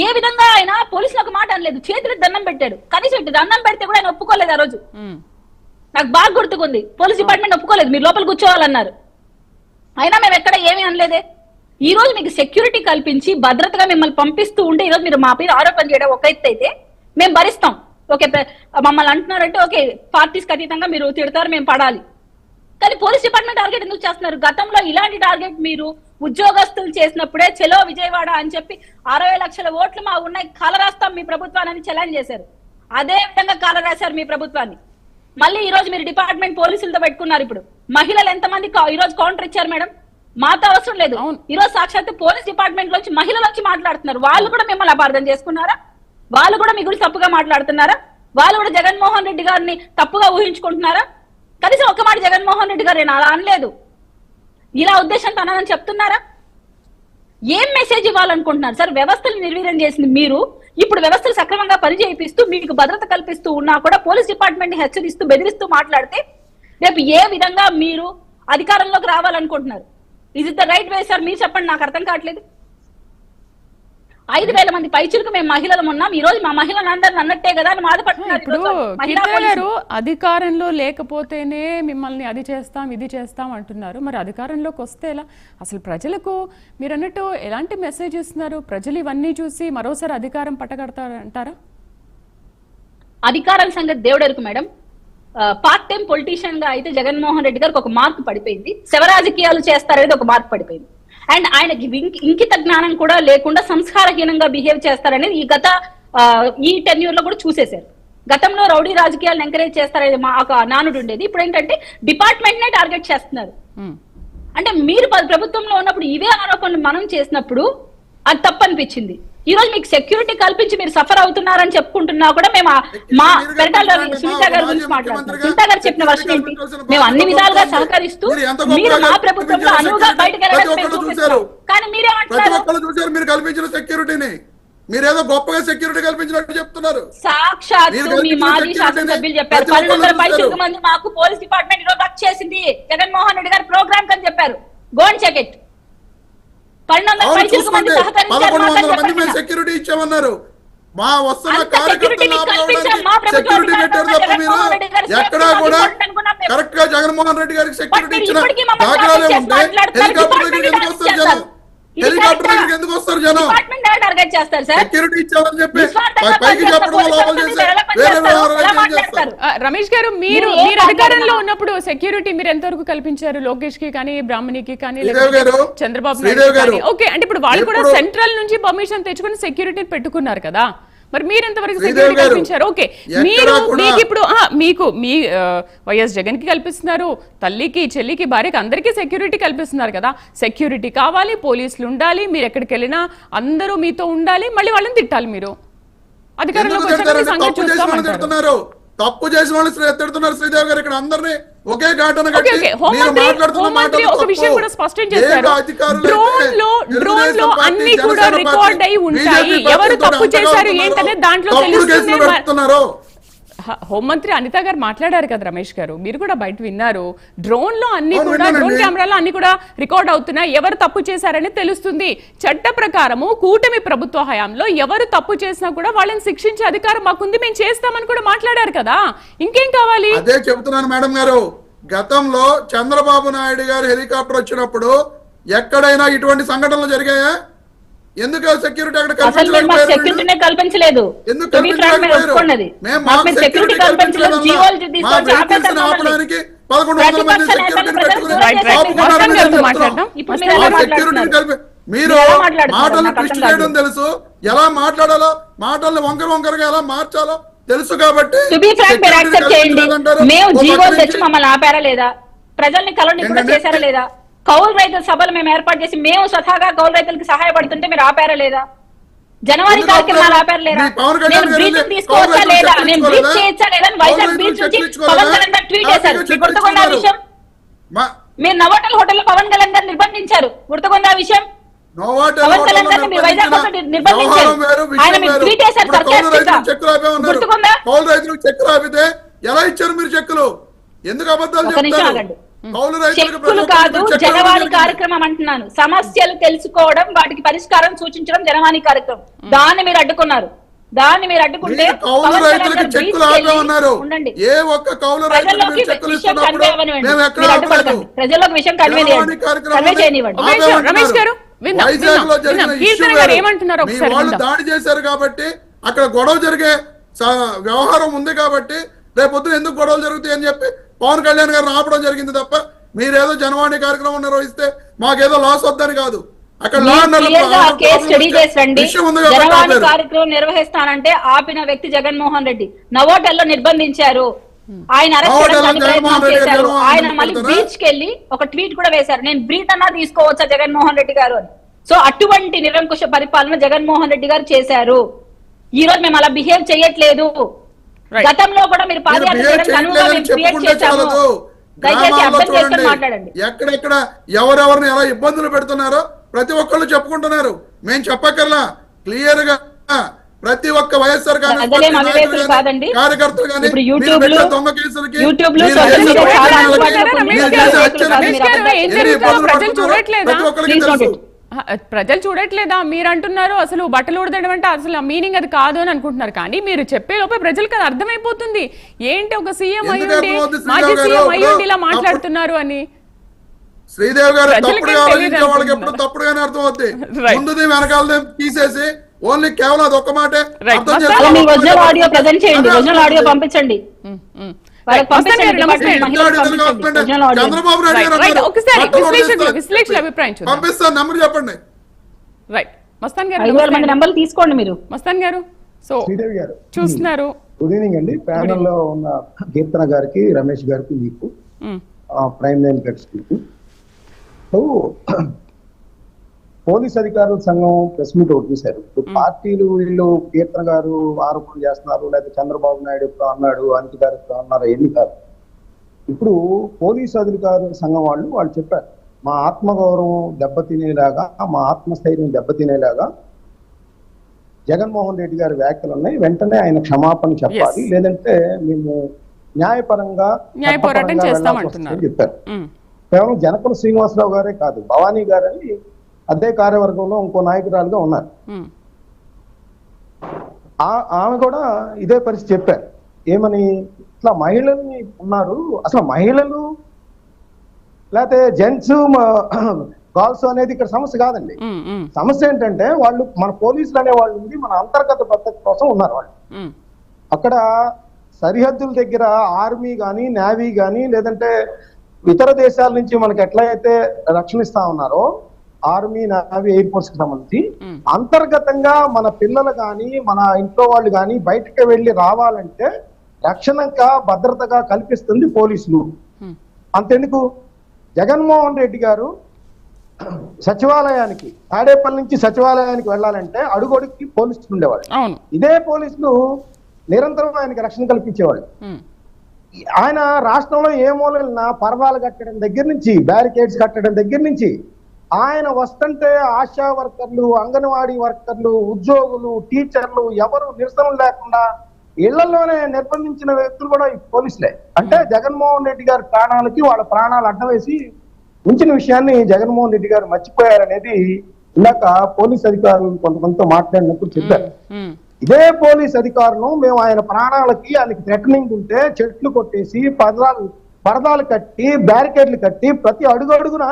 ఏ విధంగా ఆయన పోలీసులకు మాట అనలేదు, చేతులకు దండం పెట్టాడు. కనీసం దండం పెడితే కూడా ఆయన ఒప్పుకోలేదు. ఆ రోజు నాకు బాగా గుర్తుకుంది, పోలీస్ డిపార్ట్మెంట్ ఒప్పుకోలేదు, మీరు లోపల కూర్చోవాలన్నారు. అయినా మేము ఎక్కడ ఏమీ అనలేదే. ఈ రోజు మీకు సెక్యూరిటీ కల్పించి భద్రతగా మిమ్మల్ని పంపిస్తూ ఉంటే ఈ రోజు మీరు మా మీద ఆరోపణ చేయడం ఒక ఎత్తు అయితే మేము భరిస్తాం. ఓకే, మమ్మల్ని అంటున్నారంటే ఓకే, పార్టీస్కి అతీతంగా మీరు తిడతారు, మేము పడాలి. కానీ పోలీస్ డిపార్ట్మెంట్ టార్గెట్ ఎందుకు చేస్తున్నారు? గతంలో ఇలాంటి టార్గెట్ మీరు ఉద్యోగస్తులు చేసినప్పుడే చలో విజయవాడ అని చెప్పి 60 లక్షల ఓట్లు మా ఉన్నాయి, కలరాస్తాం మీ ప్రభుత్వాన్ని ఛాలెంజ్ చేశారు. అదే విధంగా కలరాశారు మీ ప్రభుత్వాన్ని. మళ్ళీ ఈ రోజు మీరు డిపార్ట్మెంట్ పోలీసులతో పెట్టుకున్నారు. ఇప్పుడు మహిళలు ఎంతమంది ఈ రోజు కౌంటర్ ఇచ్చారు మేడం? మాతో అవసరం లేదు. ఈ రోజు సాక్షాత్ పోలీస్ డిపార్ట్మెంట్ లోంచి మహిళలు వచ్చి మాట్లాడుతున్నారు. వాళ్ళు కూడా మిమ్మల్ని అపార్థం చేసుకున్నారా? వాళ్ళు కూడా మీ గురించి తప్పుగా మాట్లాడుతున్నారా? వాళ్ళు కూడా జగన్మోహన్ రెడ్డి గారిని తప్పుగా ఊహించుకుంటున్నారా? కనీసం ఒక్క మాట జగన్మోహన్ రెడ్డి గారు అలా అనలేదు, ఇలా ఉద్దేశంతో అన్నానని చెప్తున్నారా? ఏం మెసేజ్ ఇవ్వాలనుకుంటున్నారు సార్? వ్యవస్థలు నిర్వీర్యం చేసింది మీరు, ఇప్పుడు వ్యవస్థలు సక్రమంగా పనిచేయిస్తూ మీకు భద్రత కల్పిస్తూ ఉన్నా కూడా పోలీస్ డిపార్ట్మెంట్ ని హెచ్చరిస్తూ బెదిరిస్తూ మాట్లాడితే రేపు ఏ విధంగా మీరు అధికారంలోకి రావాలనుకుంటున్నారు? Is it the right way sir? మీరు చెప్పండి, నాకు అర్థం కావట్లేదు. 5000 మంది పైచులకు మేము మహిళలు ఉన్నాం, ఈ రోజు మా మహిళలు అందరిని అన్నట్టే కదా అని బాధపడుతున్నారు. ఇప్పుడు కీర్తన గారు అధికారంలో లేకపోతేనే మిమ్మల్ని అది చేస్తాం ఇది చేస్తాం అంటున్నారు. మరి అధికారంలోకి వస్తే ఎలా? అసలు ప్రజలకు మీరు అన్నట్టు ఎలాంటి మెసేజ్ ఇస్తున్నారు? ప్రజలు ఇవన్నీ చూసి మరోసారి అధికారం పట్టగడతారంటారా? అధికారం సంగతి దేవుడెరుకు మేడం. పార్ట్ టైం పొలిటీషియన్ గా అయితే జగన్మోహన్ రెడ్డి గారికి ఒక మార్క్ పడిపోయింది, శవరాజకీయాలు చేస్తారనేది ఒక మార్క్ పడిపోయింది. అండ్ ఆయనకి ఇంకిత జ్ఞానం కూడా లేకుండా సంస్కారహీనంగా బిహేవ్ చేస్తారనేది ఈ టెన్యూర్ లో కూడా చూసేశారు. గతంలో రౌడీ రాజకీయాలను ఎంకరేజ్ చేస్తారనేది ఒక నానుడు ఉండేది. ఇప్పుడు ఏంటంటే డిపార్ట్మెంట్ నే టార్గెట్ చేస్తున్నారు. అంటే మీరు ప్రభుత్వంలో ఉన్నప్పుడు ఇవే ఆరోపణలు మనం చేసినప్పుడు అది తప్పనిపించింది. ఈ రోజు మీకు సెక్యూరిటీ కల్పించి మీరు సఫర్ అవుతున్నారని చెప్పుకుంటున్నా కూడా మేము మా పెరటాల సునీత గారి గురించి మాట్లాడుతున్నాం. సునీత గారు చెప్పిన వర్షం ఏంటి? మేము అన్ని విధాలుగా సహకరిస్తూ మీరు మా ప్రభుత్వంలో అనువుగా బయటకు వెళ్ళడం, కానీ మీరేమంటున్నారు? మీరు కల్పించిన సెక్యూరిటీని మీరేదో గొప్పగా సెక్యూరిటీ కల్పించినట్టు చెప్తున్నారు. సాక్షాత్తు మీ మాజీ శాసనసభ్యులు చెప్పారు 1200 మంది మాకు పోలీస్ డిపార్ట్మెంట్ ఈరోజు వర్క్ చేసింది జగన్మోహన్ రెడ్డి గారి ప్రోగ్రామ్ అని చెప్పారు. Go and check it. 1200 మంది సహకరించారు, సెక్యూరిటీ ఇచ్చామన్నారు. మా వస్తున్న కార్యకర్తలు సెక్యూరిటీ పెట్టారు తప్ప మీరు ఎక్కడా కూడా కరెక్ట్ గా జగన్మోహన్ రెడ్డి గారికి సెక్యూరిటీ ఇచ్చిన దాఖలాలే ఉంటే హెలికాప్టర్ దగ్గరికి ఎందుకు వస్తారు జనం? హెలికాప్టర్ దగ్గరికి ఎందుకు వస్తారు జనం? సెక్యూరిటీ ఇచ్చామని చెప్పి పైకి చెప్పడం లోపల చేస్తారు. రమేష్ గారు, మీరు అధికారంలో ఉన్నప్పుడు సెక్యూరిటీ మీరు ఎంతవరకు కల్పించారు? లోకేష్ కి కానీ, బ్రాహ్మణికి కానీ, చంద్రబాబు నాయుడు కానీ? ఓకే, అంటే ఇప్పుడు వాళ్ళు కూడా సెంట్రల్ నుంచి పర్మిషన్ తెచ్చుకుని సెక్యూరిటీ పెట్టుకున్నారు కదా, మరి మీరు ఎంతవరకు సెక్యూరిటీ కల్పించారు? ఓకే, మీకు ఇప్పుడు మీ వైఎస్ జగన్ కి కల్పిస్తున్నారు, తల్లికి, చెల్లికి, భార్యకి అందరికీ సెక్యూరిటీ కల్పిస్తున్నారు కదా. సెక్యూరిటీ కావాలి, పోలీసులు ఉండాలి, మీరు ఎక్కడికి వెళ్ళినా అందరూ మీతో ఉండాలి, మళ్ళీ వాళ్ళని తిట్టాలి. మీరు అధికారంలోకి వచ్చాక సంగతి చూస్తామంటారు. తప్పు చేసిన వాళ్ళు తిడుతున్నారు శ్రీదేవి గారు. ఇక్కడ అందరినీ ఒకే ఘాటన కట్టి హోంమంత్రి ఒక విషయం కూడా స్పష్టం చేశారు, డ్రోన్ లో అన్ని కూడా రికార్డ్ అయి ఉంటాయి, ఎవరు తప్పు చేశారు ఏంటనే దాంట్లో తెలుస్తుంది. హోంమంత్రి అనిత గారు మాట్లాడారు కదా రమేష్ గారు, మీరు కూడా బయట విన్నారు. డ్రోన్ లో అన్ని కూడా, డ్రోన్ కెమెరాలో అన్ని కూడా రికార్డ్ అవుతున్నాయి. ఎవరు తప్పు చేశారని తెలుస్తుంది. చట్ట ప్రకారము కూటమి ప్రభుత్వ హయాంలో ఎవరు తప్పు చేసినా కూడా వాళ్ళని శిక్షించే అధికారం మాకుంది, మేము చేస్తామని కూడా మాట్లాడారు కదా. ఇంకేం కావాలి? అదే చెప్తున్నాను మేడం గారు. గతంలో చంద్రబాబు నాయుడు గారు హెలికాప్టర్ వచ్చినప్పుడు ఎక్కడైనా ఇటువంటి సంఘటనలు జరిగాయా? ఎందుకు సెక్యూరిటీ అక్కడ కల్పించలేదు? మీరు మాటలు ట్విస్ట్ చేయడం తెలుసు, ఎలా మాట్లాడాలో, మాటల్ని వంకరగా ఎలా మార్చాలో తెలుసు కాబట్టి మేము జీవోలు తెచ్చి మమ్మల్ని ఆపారా లేదా? ప్రజల్ని కలవని కూడా చేశారా లేదా? కౌలు రైతుల సభలు మేము ఏర్పాటు చేసి మేము స్వతహాగా కౌలు రైతులకు సహాయపడుతుంటే మీరు ఆపారా లేదా? జనవరి కార్యక్రమాలు ఆపారా లేదా? నేను బ్రీత్ తీసుకోవచ్చా లేదా, నేను బ్రీత్ చేయొచ్చా లేదా వైజాగ్ బీచ్ నుంచి పవన్ కళ్యాణ్ గారు ట్వీట్ చేశారు. గుర్తుకుందా విషయం? మీరు నవోటల్ హోటల్ లో పవన్ కళ్యాణ్ గారు నిర్బంధించారు. గుర్తుకుందా విషయం? పవన్ కళ్యాణ్ గారిని మీరు వైజాగ్ నిర్బంధించారు. ఆయన మీరు ట్వీట్ చేశారు. గుర్తుకుందా? కౌలు రైతులకు చెక్కులు ఆపితే ఎలా ఇచ్చారు మీరు చెక్కులు? ఎందుకు అబద్ధాలు చెప్తారు? చెక్కులు కాదు, జనవాణి కార్యక్రమం అంటున్నాను. సమస్యలు తెలుసుకోవడం, వాటికి పరిష్కారం సూచించడం జనవాణి కార్యక్రమం. దాన్ని మీరు అడ్డుకున్నారు. దాన్ని మీరు అడ్డుకుంటే కౌలు రైతులకు చెక్కులు ఆపేమన్నారు. ఏ ఒక్క కౌలు రైతులకు చెక్కులు ఇస్తున్నప్పుడు మేము ఎక్కడ ఆపలేదు. ప్రజల్లోకి విషయం కన్వే చేయనివ్వండి. వైజాగ్ లో జరిగిన ఇష్యూ వాళ్ళు దాడి చేశారు కాబట్టి అక్కడ గొడవ జరిగే వ్యవహారం ఉంది కాబట్టి రేపొద్దున ఎందుకు గొడవలు జరుగుతాయి అని చెప్పి పవన్ కళ్యాణ్ గారిని ఆపడం జరిగింది తప్ప మీరేదో జనవాణి కార్యక్రమం నిర్వహిస్తే మాకేదో లాస్ వద్దని కాదు. అక్కడ కార్యక్రమం నిర్వహిస్తానంటే ఆపిన వ్యక్తి జగన్మోహన్ రెడ్డి. నవోటల్లో నిర్బంధించారు, ఆయన అరెస్ట్ చేశారు. ఆయన మళ్ళీ బీచ్ కెళ్ళి ఒక ట్వీట్ కూడా వేశారు, నేను బ్రీత్ అన్నా తీసుకోవచ్చా జగన్మోహన్ రెడ్డి గారు అని. సో అటువంటి నిరంకుశ పరిపాలన జగన్మోహన్ రెడ్డి గారు చేశారు. ఈ రోజు మేము అలా బిహేవ్ చేయట్లేదు. గతంలో కూడా మీరు ఎక్కడెక్కడ ఎవరెవరిని ఎలా ఇబ్బందులు పెడుతున్నారో ప్రతి ఒక్కళ్ళు చెప్పుకుంటున్నారు. మేము చెప్పకల్లా క్లియర్ గా ప్రతి ఒక్క వైఎస్ఆర్ కార్యకర్తలు కానీ దొంగ కేసులకి ప్రజలు చూడట్లేదా? మీరు అంటున్నారు అసలు బట్టలు ఉడదడం అంటే అసలు మీనింగ్ అది కాదు అని అనుకుంటున్నారు. కానీ మీరు చెప్పే లోపే ప్రజలకు అది అర్థమైపోతుంది. ఏంటి ఒక సీఎం అయ్యుండి, మాజీ సీఎం అయ్యుండి ఇలా మాట్లాడుతున్నారు అని. శ్రీదేవి గారు తప్పుడుగా ఆలోచించే వాళ్ళకి ఎప్పుడు తప్పుడుగానే అర్థం అవుతుంది. ముందుది వెనకాల తీసేసి ఓన్లీ కేవలం అది ఒక్క మాటే అర్థం పంపించండి. చంద్రబాబు నాయుడు గారు పంపిస్తాను, నెంబర్ చెప్పండి. రైట్ మస్తాన్ గారు, 5,000 మంది నెంబర్లు తీసుకోండి మీరు. మస్తాన్ గారు, సో చూస్తున్నారు. గుడ్ ఈవినింగ్ అండి. ప్యానెల్ లో ఉన్న కీర్తన గారికి, రమేష్ గారికి, మీకు ప్రైమ్ లైన్ కట్స్కి. సో పోలీస్ అధికారుల సంఘం ప్రెస్ మీట్ ఒకటి చేశారు. పార్టీలు వీళ్ళు కీర్తన గారు ఆరోపణలు చేస్తున్నారు, లేకపోతే చంద్రబాబు నాయుడు ఎప్పుడు అన్నాడు, అనిత గారు ఎప్పుడు అన్నారు, ఎన్ని కాదు. ఇప్పుడు పోలీసు అధికారుల సంఘం వాళ్ళు చెప్పారు, మా ఆత్మగౌరవం దెబ్బతినేలాగా, మా ఆత్మస్థైర్యం దెబ్బతినేలాగా జగన్మోహన్ రెడ్డి గారి వ్యాఖ్యలు ఉన్నాయి, వెంటనే ఆయన క్షమాపణ చెప్పాలి, లేదంటే మేము న్యాయపరంగా పోరాటం చేస్తామంటున్నారు చెప్పారు. కేవలం జనపల శ్రీనివాసరావు గారే కాదు, భవానీ గారని అదే కార్యవర్గంలో ఇంకో నాయకురాలుగా ఉన్నారు. ఆమె కూడా ఇదే పరిస్థితి చెప్పారు. ఏమని, ఇట్లా మహిళల్ని ఉన్నారు, అసలు మహిళలు లేకపోతే జెంట్స్ గర్ల్స్ అనేది ఇక్కడ సమస్య కాదండి. సమస్య ఏంటంటే వాళ్ళు మన పోలీసులు అనే వాళ్ళు ఉంది, మన అంతర్గత భద్రత కోసం ఉన్నారు వాళ్ళు. అక్కడ సరిహద్దుల దగ్గర ఆర్మీ కానీ, నేవీ కానీ, లేదంటే ఇతర దేశాల నుంచి మనకి ఎట్లయితే రక్షణ ఇస్తా ఉన్నారో ఆర్మీ, నేవీ, ఎయిర్ ఫోర్స్ కి సంబంధించి అంతర్గతంగా మన పిల్లలు కానీ, మన ఇంట్లో వాళ్ళు కానీ బయటకు వెళ్ళి రావాలంటే రక్షణగా, భద్రతగా కల్పిస్తుంది పోలీసులు. అంతెందుకు, జగన్మోహన్ రెడ్డి గారు సచివాలయానికి, తాడేపల్లి నుంచి సచివాలయానికి వెళ్ళాలంటే అడుగడుగుకి పోలీసులు ఉండేవాళ్ళు. ఇదే పోలీసులు నిరంతరం ఆయనకి రక్షణ కల్పించేవాళ్ళు. ఆయన రాష్ట్రంలో ఏ మూలన పర్వాలు కట్టడం దగ్గర నుంచి, బ్యారికేడ్స్ కట్టడం దగ్గర నుంచి, ఆయన వస్తుంటే ఆశా వర్కర్లు, అంగన్వాడీ వర్కర్లు, ఉద్యోగులు, టీచర్లు ఎవరు నిరసన లేకుండా ఇళ్లలోనే నిర్బంధించిన వ్యక్తులు కూడా ఈ పోలీసులే. అంటే జగన్మోహన్ రెడ్డి గారి ప్రాణాలకి వాళ్ళ ప్రాణాలు అడ్డవేసి ఉంచిన విషయాన్ని జగన్మోహన్ రెడ్డి గారు మర్చిపోయారనేది ఇందాక పోలీస్ అధికారులు కొంతమందితో మాట్లాడినప్పుడు చెప్పారు. ఇదే పోలీస్ అధికారులు మేము ఆయన ప్రాణాలకి ఆయనకి థ్రెటనింగ్ ఉంటే చెట్లు కొట్టేసి పరదాలు కట్టి బ్యారికేడ్లు కట్టి ప్రతి అడుగున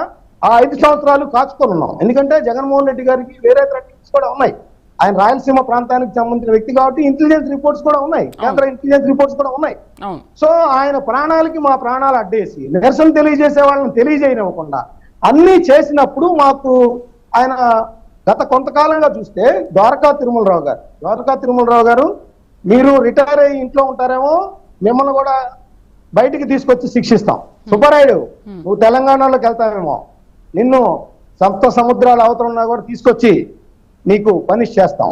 ఆ 5 సంవత్సరాలు కాచుకొని ఉన్నాం. ఎందుకంటే జగన్మోహన్ రెడ్డి గారికి వేరే థ్రెటనింగ్స్ కూడా ఉన్నాయి. ఆయన రాయలసీమ ప్రాంతానికి సంబంధించిన వ్యక్తి కాబట్టి ఇంటెలిజెన్స్ రిపోర్ట్స్ కూడా ఉన్నాయి, కేంద్ర ఇంటెలిజెన్స్ రిపోర్ట్స్ కూడా ఉన్నాయి. సో ఆయన ప్రాణాలకి మా ప్రాణాలు అడ్డేసి నిరసన తెలియజేసే వాళ్ళని తెలియజేయనివ్వకుండా అన్ని చేసినప్పుడు మాకు ఆయన గత కొంతకాలంగా చూస్తే ద్వారకా తిరుమలరావు గారు మీరు రిటైర్ అయ్యి ఇంట్లో ఉంటారేమో, మిమ్మల్ని కూడా బయటికి తీసుకొచ్చి శిక్షిస్తాం. సుబ్బరాయుడు నువ్వు తెలంగాణలోకి వెళ్తావేమో, నిన్ను సప్త సముద్రాల అవతలున్నా కూడా తీసుకొచ్చి నీకు పనిష్ చేస్తాం.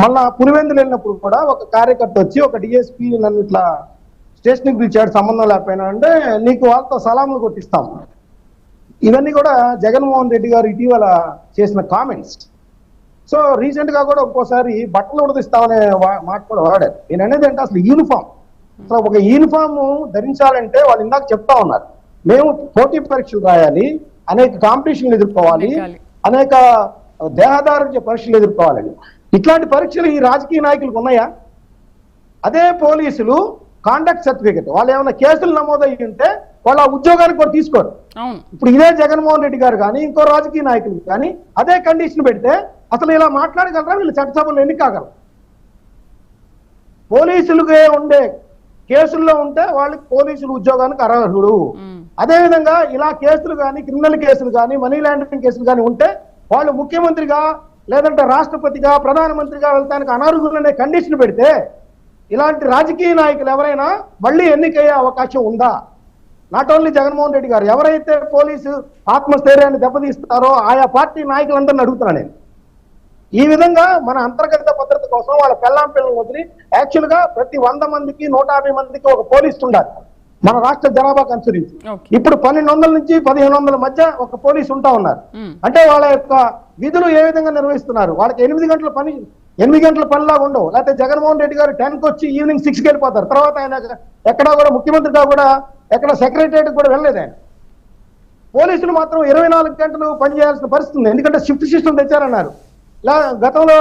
మళ్ళా పులివెందులు వెళ్ళినప్పుడు కూడా ఒక కార్యకర్త వచ్చి ఒక డిఎస్పీ నన్ను ఇట్లా స్టేషన్కి పిలిచాడు సంబంధం లేకపోయినా అంటే నీకు వాళ్ళతో సలాములు కొట్టిస్తాం. ఇవన్నీ కూడా జగన్మోహన్ రెడ్డి గారు ఇటీవల చేసిన కామెంట్స్. సో రీసెంట్ గా కూడా ఒక్కోసారి బట్టలు ఉడదీస్తామనే మాట కూడా వాడారు. నేను అనేది అంటే అసలు యూనిఫామ్, అసలు ఒక యూనిఫామ్ ధరించాలంటే వాళ్ళు ఇందాక చెప్తా ఉన్నారు, మేము పోటీ పరీక్షలు రాయాలి, అనేక కాంపిటీషన్లు ఎదుర్కోవాలి, అనేక దేహదారుణ్య పరీక్షలు ఎదుర్కోవాలని. ఇట్లాంటి పరీక్షలు ఈ రాజకీయ నాయకులకు ఉన్నాయా? అదే పోలీసులు కాండక్ట్ సర్టిఫికెట్ వాళ్ళు ఏమైనా కేసులు నమోదయ్యి ఉంటే వాళ్ళ ఉద్యోగానికి కూడా తీసుకోరు. ఇప్పుడు ఇదే జగన్మోహన్ రెడ్డి గారు కానీ ఇంకో రాజకీయ నాయకులు కానీ అదే కండిషన్ పెడితే అసలు ఇలా మాట్లాడగలరా? వీళ్ళు చట్టసభలో ఎన్ని కాగలరు? పోలీసులుగా ఉండే కేసుల్లో ఉంటే వాళ్ళకి పోలీసులు ఉద్యోగానికి అర్హుడు. అదేవిధంగా ఇలా కేసులు కానీ క్రిమినల్ కేసులు కానీ మనీ లాండరింగ్ కేసులు కానీ ఉంటే వాళ్ళు ముఖ్యమంత్రిగా లేదంటే రాష్ట్రపతిగా ప్రధానమంత్రిగా వెళ్తానికి అనర్హులనే కండిషన్ పెడితే ఇలాంటి రాజకీయ నాయకులు ఎవరైనా మళ్ళీ ఎన్నికయ్యే అవకాశం ఉందా? నాట్ ఓన్లీ జగన్మోహన్ రెడ్డి గారు, ఎవరైతే పోలీసు ఆత్మస్థైర్యాన్ని దెబ్బతీస్తారో ఆయా పార్టీ నాయకులందరినీ అడుగుతున్నాను నేను. ఈ విధంగా మన అంతర్గత భద్రత కోసం వాళ్ళ పిల్లలను వదిలి యాక్చువల్ గా ప్రతి 100 మందికి 150 మందికి ఒక పోలీసు ఉండాలి మన రాష్ట్ర జనాభాకు అనుసరించి. ఇప్పుడు 1200 నుంచి 1500 మధ్య ఒక పోలీసు ఉంటా ఉన్నారు. అంటే వాళ్ళ యొక్క విధులు ఏ విధంగా నిర్వహిస్తున్నారు? వాళ్ళకి 8 గంటల పనిలాగా ఉండవు. లేకపోతే జగన్మోహన్ రెడ్డి గారు 10కి వచ్చి ఈవినింగ్ 6కి వెళ్ళిపోతారు. తర్వాత ఆయన ఎక్కడా కూడా ముఖ్యమంత్రిగా కూడా ఎక్కడ సెక్రటరియట్ కూడా వెళ్ళలేదు ఆయన. పోలీసులు మాత్రం 24 గంటలు పనిచేయాల్సిన పరిస్థితి ఉంది. ఎందుకంటే షిఫ్ట్ సిస్టమ్ తెచ్చారన్నారు, గతంలో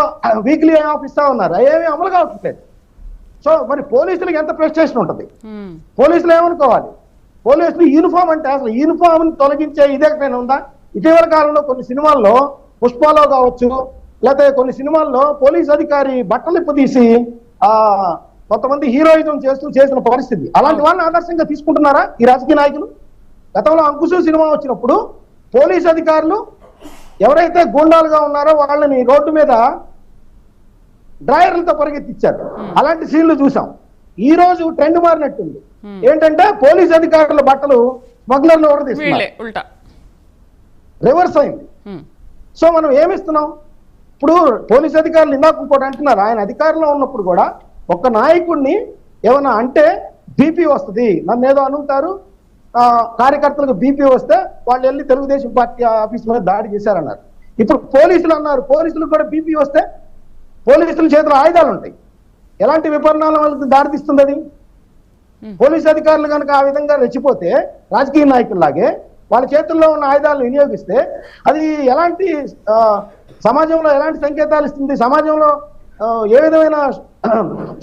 వీక్లీ ఆఫ్ ఇస్తా ఉన్నారు, అవేమీ అమలు కావట్లేదు. సో మరి పోలీసులకు ఎంత ప్రెస్టేషన్ ఉంటుంది? పోలీసులు ఏమనుకోవాలి? పోలీసులు యూనిఫామ్ అంటే అసలు యూనిఫామ్ తొలగించే ఇదేకైనా ఉందా? ఇటీవల కాలంలో కొన్ని సినిమాల్లో పుష్పాలో కావచ్చు, లేకపోతే కొన్ని సినిమాల్లో పోలీస్ అధికారి బట్టలు ఇప్పదీసి కొంతమంది హీరోయిజం చేసిన పరిస్థితి. అలాంటి వాళ్ళని ఆదర్శంగా తీసుకుంటున్నారా ఈ రాజకీయ నాయకులు? గతంలో అంకుశం సినిమా వచ్చినప్పుడు పోలీస్ అధికారులు ఎవరైతే గూండాలుగా ఉన్నారో వాళ్ళని రోడ్డు మీద డ్రైవర్లతో పరిగెత్తిచ్చారు. అలాంటి సీన్లు చూసాం. ఈ రోజు ట్రెండ్ మారినట్టుంది. ఏంటంటే పోలీస్ అధికారుల బట్టలు స్మగ్లర్లు ఎవరు తీసుకున్నారు, రివర్స్ అయింది. సో మనం ఏమిస్తున్నాం? ఇప్పుడు పోలీస్ అధికారులు ఇందాక ఇంకోటి అంటున్నారు, ఆయన అధికారంలో ఉన్నప్పుడు కూడా ఒక నాయకుడిని ఏమన్నా అంటే బీపీ వస్తుంది, నన్ను ఏదో అనుకుంటారు, కార్యకర్తలకు బీపీ వస్తే వాళ్ళు వెళ్ళి తెలుగుదేశం పార్టీ ఆఫీస్ మీద దాడి చేశారన్నారు. ఇప్పుడు పోలీసులు అన్నారు, పోలీసులకు కూడా బీపీ వస్తే పోలీసుల చేతిలో ఆయుధాలు ఉంటాయి. ఎలాంటి విపరిణామాల వాళ్ళకి దారితీస్తుంది అది? పోలీసు అధికారులు కనుక ఆ విధంగా రెచ్చిపోతే రాజకీయ నాయకుల్లాగే వాళ్ళ చేతుల్లో ఉన్న ఆయుధాలను వినియోగిస్తే అది ఎలాంటి సమాజంలో ఎలాంటి సంకేతాలు ఇస్తుంది? సమాజంలో ఏ విధమైన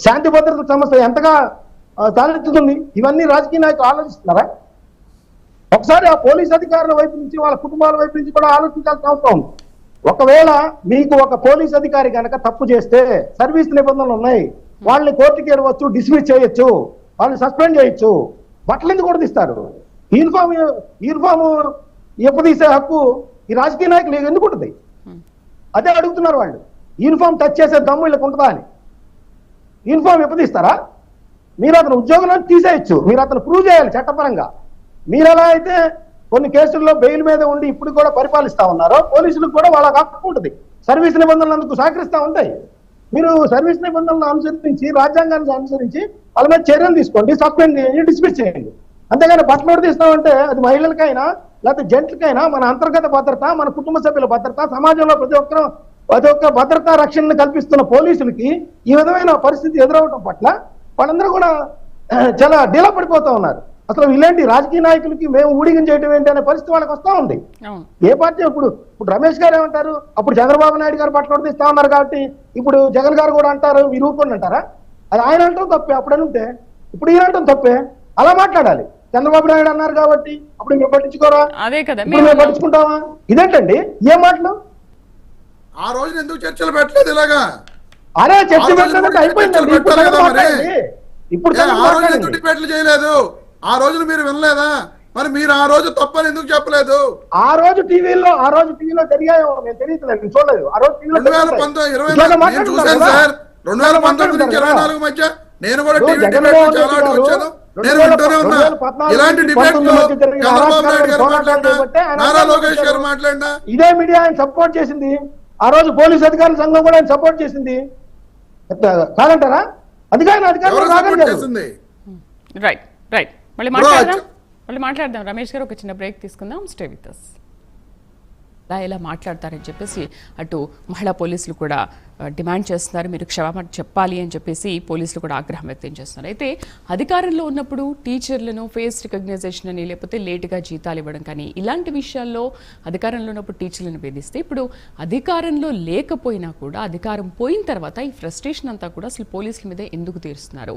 శాంతి భద్రత సమస్య ఎంతగా తలెత్తుతుంది? ఇవన్నీ రాజకీయ నాయకులు ఆలోచిస్తున్నారా? ఒకసారి ఆ పోలీస్ అధికారుల వైపు నుంచి వాళ్ళ కుటుంబాల వైపు నుంచి కూడా ఆలోచించాల్సిన అవసరం ఉంది. ఒకవేళ మీకు ఒక పోలీస్ అధికారి కనుక తప్పు చేస్తే సర్వీస్ నిబంధనలు ఉన్నాయి, వాళ్ళని కోర్టుకి వెళ్ళవచ్చు, డిస్మిస్ చేయొచ్చు, వాళ్ళని సస్పెండ్ చేయొచ్చు. బట్టలు ఎందుకు కూడా తీస్తారు? యూనిఫామ్ ఎప్పదీసే హక్కు ఈ రాజకీయ నాయకులు ఎందుకు ఉంటుంది? అదే అడుగుతున్నారు వాళ్ళు. యూనిఫామ్ టచ్ చేసే దమ్ము వీళ్ళకి ఉంటుందా అని. యూనిఫామ్ ఎప్పదీస్తారా? మీరు అతను ఉద్యోగంలో తీసేయచ్చు, మీరు అతను ప్రూవ్ చేయాలి చట్టపరంగా. మీరు ఎలా అయితే కొన్ని కేసుల్లో బెయిల్ మీద ఉండి ఇప్పుడు కూడా పరిపాలిస్తా ఉన్నారో పోలీసులకు కూడా వాళ్ళ హక్కు ఉంటుంది. సర్వీస్ నిబంధనలకు సహకరిస్తూ ఉంటాయి. మీరు సర్వీస్ నిబంధనలను అనుసరించి రాజ్యాంగాన్ని అనుసరించి వాళ్ళ మీద చర్యలు తీసుకోండి, సస్పెండ్ చేయండి, డిస్మిస్ చేయండి. అంతేగాని బట్టలు తీస్తామంటే అది మహిళలకైనా లేకపోతే జెంట్లకైనా మన అంతర్గత భద్రత, మన కుటుంబ సభ్యుల భద్రత, సమాజంలో ప్రతి ఒక్కరూ అదొక భద్రతా రక్షణను కల్పిస్తున్న పోలీసులకి ఈ విధమైన పరిస్థితి ఎదురవడం పట్ల వాళ్ళందరూ కూడా చాలా డీలా పడిపోతా ఉన్నారు. అసలు ఇలాంటి రాజకీయ నాయకులకి మేము ఊడిగం చేయడం ఏంటి అనే పరిస్థితి వాళ్ళకి వస్తా ఉంది. ఏ పార్టీ ఇప్పుడు రమేష్ గారు ఏమంటారు, అప్పుడు చంద్రబాబు నాయుడు గారు పట్ల తీస్తా ఉన్నారు కాబట్టి ఇప్పుడు జగన్ గారు కూడా అంటారు మీరు ఊరుకోండి అంటారా? అది ఆయన అంటాం తప్పే, అప్పుడు అనుంటే ఇప్పుడు ఈయన అంటాం తప్పే. అలా మాట్లాడాలి. చంద్రబాబు నాయుడు అన్నారు కాబట్టి అప్పుడు మేము పట్టించుకోరా, అదే కదా మేము పట్టించుకుంటావా? ఇదేంటండి ఏ మాటలు? ఆ రోజున ఎందుకు చర్చలు పెట్టలేదు ఇలాగా? అరే చర్చ పెట్టలేదంటే అయిపోయిందండి. ఇప్పుడు ఆ రోజున ఎందుకు డిబేట్లు చేయలేదు? ఆ రోజున మీరు వినలేదా? మరి మీరు ఆ రోజు తప్పని ఎందుకు చెప్పలేదు? ఆ రోజు టీవీలో జరిగాయో నేను తెలియట్లేదు, నేను చూడలేదు. ఆ రోజు 2019 చూశాను సార్. 2019 నుంచి 24 మధ్య నేను కూడా టీవీ డిబేట్ చాలా వచ్చాను. నేను వింటూనే ఉన్నా. ఇలాంటి డిబేట్ లో చంద్రబాబు నాయుడు గారు మాట్లాడినా, నారా లోకేష్ గారు మాట్లాడినా ఇదే మీడియా ఆయన సపోర్ట్ చేసింది. ఆ రోజు పోలీస్ అధికారుల సంఘం కూడా ఆయన సపోర్ట్ చేసింది. కాదంటారా? అధికారులు చేసింది. రైట్ రైట్ మళ్ళీ మాట్లాడదాం రమేష్ గారు. ఒక చిన్న బ్రేక్ తీసుకుందాం. Stay with us. ఎలా మాట్లాడతారని చెప్పేసి అటు మహిళా పోలీసులు కూడా డిమాండ్ చేస్తున్నారు. మీరు క్షమాపణ చెప్పాలి అని చెప్పేసి పోలీసులు కూడా ఆగ్రహం వ్యక్తం చేస్తున్నారు. అయితే అధికారంలో ఉన్నప్పుడు టీచర్లను ఫేస్ రికగ్నైజేషన్ అని లేకపోతే లేటుగా జీతాలు ఇవ్వడం కానీ ఇలాంటి విషయాల్లో అధికారంలో ఉన్నప్పుడు టీచర్లను వేధిస్తే ఇప్పుడు అధికారంలో లేకపోయినా కూడా అధికారం పోయిన తర్వాత ఈ ఫ్రస్ట్రేషన్ అంతా కూడా అసలు పోలీసుల మీద ఎందుకు తీరుస్తున్నారు?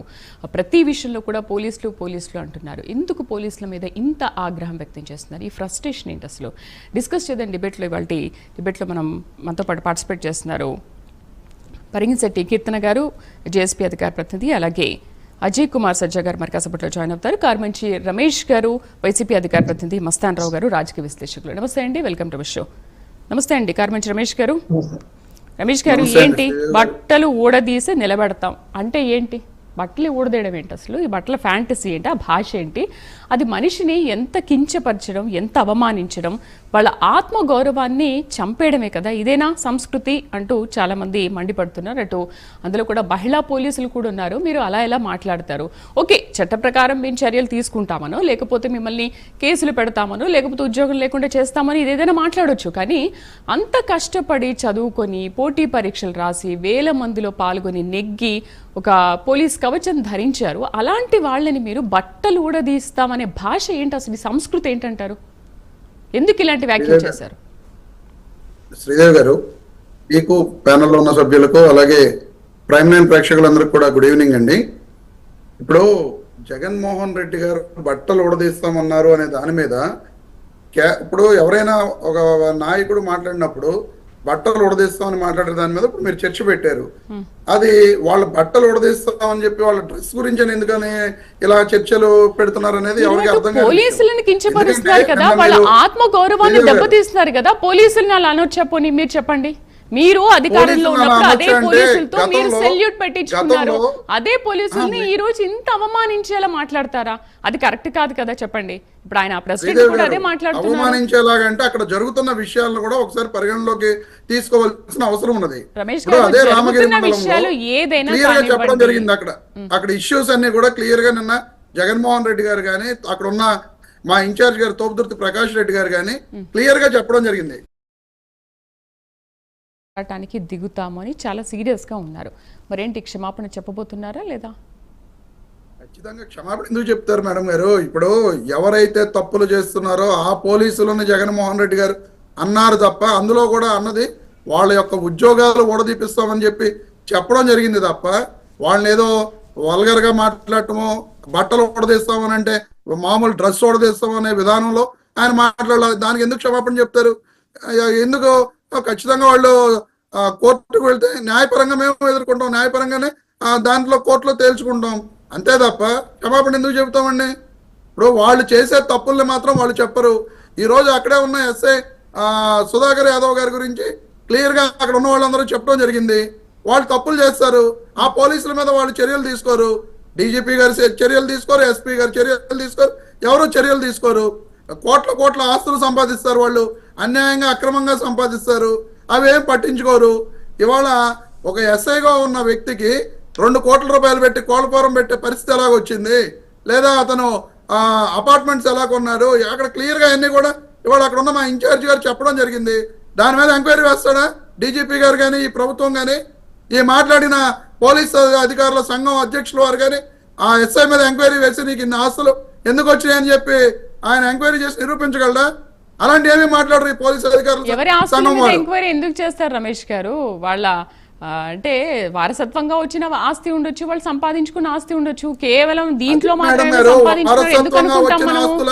ప్రతి విషయంలో కూడా పోలీసులు అంటున్నారు. ఎందుకు పోలీసుల మీద ఇంత ఆగ్రహం వ్యక్తం చేస్తున్నారు? ఈ ఫ్రస్ట్రేషన్ ఏంటి అసలు? డిస్కస్ చేద్దాం డిబేట్లో మనతో పాటు పార్టిసిపేట్ చేస్తున్నారు పరిగింశెట్టి కీర్తన గారు, జేఎస్పీ అధికార ప్రతినిధి, అలాగే అజయ్ కుమార్ సజ్జా గారు మర్కాసపట్లో జాయిన్ అవుతారు. కార్మంచి రమేష్ గారు, వైసీపీ అధికార ప్రతినిధి, మస్తాన్ రావు గారు, రాజకీయ విశ్లేషకులు. నమస్తే అండి, వెల్కమ్ టు ద షో. నమస్తే అండి కార్మంచి రమేష్ గారు. ఏంటి బట్టలు ఊడదీసి నిలబెడతాం అంటే ఏంటి? బట్టలు ఊడదేయడం ఏంటి అసలు? ఈ బట్టల ఫ్యాంటసీ ఏంటి? ఆ భాష ఏంటి? అది మనిషిని ఎంత కించపరచడం, ఎంత అవమానించడం, వాళ్ళ ఆత్మగౌరవాన్ని చంపేయడమే కదా. ఇదేనా సంస్కృతి అంటూ చాలామంది మండిపడుతున్నారు. అటు అందులో కూడా మహిళా పోలీసులు కూడా ఉన్నారు. మీరు అలా ఎలా మాట్లాడతారు? ఓకే, చట్ట ప్రకారం మేము చర్యలు తీసుకుంటామనో లేకపోతే మిమ్మల్ని కేసులు పెడతామనో లేకపోతే ఉద్యోగం లేకుండా చేస్తామని ఇదేదైనా మాట్లాడొచ్చు. కానీ అంత కష్టపడి చదువుకొని పోటీ పరీక్షలు రాసి వేల మందిలో పాల్గొని నెగ్గి ఒక పోలీస్ కవచం ధరించారు. అలాంటి వాళ్ళని మీరు బట్టలు ఊడదీస్తామనే భాష ఏంటి అసలు? ఈ సంస్కృతి ఏంటంటారు? ఎందుకు ఇలాంటి వ్యాఖ్యలు చేశారు? శ్రీదేవి గారు, మీకు ప్యానెల్లో ఉన్న సభ్యులకు అలాగే ప్రైమ్ నైన్ ప్రేక్షకులందరికీ కూడా గుడ్ ఈవినింగ్ అండి. ఇప్పుడు జగన్మోహన్ రెడ్డి గారు బట్టలు ఊడదీస్తామన్నారు అనే దాని మీద ఇప్పుడు ఎవరైనా ఒక నాయకుడు మాట్లాడినప్పుడు బట్టలు ఉడదీస్తామని మాట్లాడే దాని మీద ఇప్పుడు మీరు చర్చ పెట్టారు. అది వాళ్ళ బట్టలు ఉడదీస్తామని చెప్పి వాళ్ళ డ్రెస్ గురించి ఎందుకని ఇలా చర్చలు పెడుతున్నారు అనేది ఎవరికి అర్థం కాదు. పోలీసులను కించపరుస్తున్నారు కదా, వాళ్ళ ఆత్మ గౌరవాన్ని దెబ్బతీస్తున్నారు కదా. పోలీసులను అలా అనొచ్చని మీరు చెప్పండి. మీరు అధికారంలో ఉన్నప్పుడు అదే పోలీసులతో మీరు సెల్యూట్ పెట్టించుకున్నారు. అదే పోలీసుల్ని ఈ రోజు ఇంత అవమానించేలా మాట్లాడతారా? అది కరెక్ట్ కాదు కదా, చెప్పండి. ఇప్పుడు ఆయన ప్రెసిడెంట్ కూడా అదే మాట్లాడుతున్నారు. అవమానించేలాగంటే అక్కడ జరుగుతున్న విషయాలను కూడా ఒకసారి పరిగణలోకి తీసుకోవాల్సిన అవసరం ఉన్నది. రమేష్ గారు, అదే రామగిరి విషయాలు ఏదైనా క్లియర్ గా చెప్పడం జరిగింది. అక్కడ ఇష్యూస్ అన్ని కూడా క్లియర్ గా నిన్న జగన్మోహన్ రెడ్డి గారు కానీ అక్కడ ఉన్న మా ఇన్ఛార్జ్ గారు తోపుదుర్తి ప్రకాష్ రెడ్డి గారు కానీ క్లియర్ గా చెప్పడం జరిగింది. టానికి దిగుతామని చాలా సీరియస్ గా ఉన్నారు. మరేంటి క్షమాపణ చెప్పబోతున్నారా లేదా? ఖచ్చితంగా క్షమాపణ ఎందుకు చెప్తారు మేడం గారు? ఇప్పుడు ఎవరైతే తప్పులు చేస్తున్నారో ఆ పోలీసులను జగన్మోహన్ రెడ్డి గారు అన్నారు తప్ప, అందులో కూడా అన్నది వాళ్ళ యొక్క ఉద్యోగాలు ఊడదీపిస్తామని చెప్పి చెప్పడం జరిగింది తప్ప, వాళ్ళని ఏదో వల్గర్ గా మాట్లాడటమో బట్టలు ఊడదీస్తామని అంటే మామూలు డ్రెస్ ఊడదీస్తామనే విధానంలో ఆయన మాట్లాడాలి. దానికి ఎందుకు క్షమాపణ చెప్తారు? ఎందుకు? ఖచ్చితంగా వాళ్ళు కోర్టుకు వెళ్తే న్యాయపరంగా మేము ఎదుర్కొంటాం, న్యాయపరంగానే దాంట్లో కోర్టులో తేల్చుకుంటాం, అంతే తప్ప క్షమాపణ ఎందుకు చెబుతామండి? ఇప్పుడు వాళ్ళు చేసే తప్పుల్ని మాత్రం వాళ్ళు చెప్పరు. ఈ రోజు అక్కడే ఉన్న ఎస్ఐ సుధాకర్ యాదవ్ గారి గురించి క్లియర్ గా అక్కడ ఉన్న వాళ్ళందరూ చెప్పడం జరిగింది. వాళ్ళు తప్పులు చేస్తారు, ఆ పోలీసుల మీద వాళ్ళు చర్యలు తీసుకోరు. డీజీపీ గారు చర్యలు తీసుకోరు, ఎస్పీ గారు చర్యలు తీసుకోరు, ఎవరు చర్యలు తీసుకోరు. కోట్ల ఆస్తులు సంపాదిస్తారు, వాళ్ళు అన్యాయంగా అక్రమంగా సంపాదిస్తారు, అవేం పట్టించుకోరు. ఇవాళ ఒక ఎస్ఐగా ఉన్న వ్యక్తికి 2 కోట్ల రూపాయలు పెట్టి కోళ్ళఫారం పెట్టే పరిస్థితి ఎలాగొచ్చింది? లేదా అతను అపార్ట్మెంట్స్ ఎలా కొన్నారు? అక్కడ క్లియర్ గా అన్ని కూడా ఇవాళ అక్కడ ఉన్న మా ఇన్ఛార్జ్ గారు చెప్పడం జరిగింది. దాని మీద ఎంక్వైరీ వేస్తాడా? డీజీపీ గారు కానీ ఈ ప్రభుత్వం కానీ ఈ మాట్లాడిన పోలీస్ అధికారుల సంఘం అధ్యక్షుల వారు కానీ ఆ ఎస్ఐ మీద ఎంక్వైరీ వేసి నీకు ఇన్ని ఆస్తులు ఎందుకు వచ్చినాయని చెప్పి ఆయన ఎంక్వైరీ చేసి నిరూపించగలరా? అలాంటి ఏమీ మాట్లాడరు ఈ పోలీస్ ఎవరి ఆస్తుల సంఘం మీద వారు. ఎంక్వైరీ ఎందుకు చేస్తారు రమేష్ గారు? వాళ్ళ అంటే వారసత్వంగా వచ్చిన ఆస్తి ఉండొచ్చు, వాళ్ళు సంపాదించుకున్న ఆస్తి ఉండొచ్చు, కేవలం దీంట్లో మాత్రమే సంపాదించుకున్నారు ఎందుకు అనుకుంటాం మనము? ఆస్తుల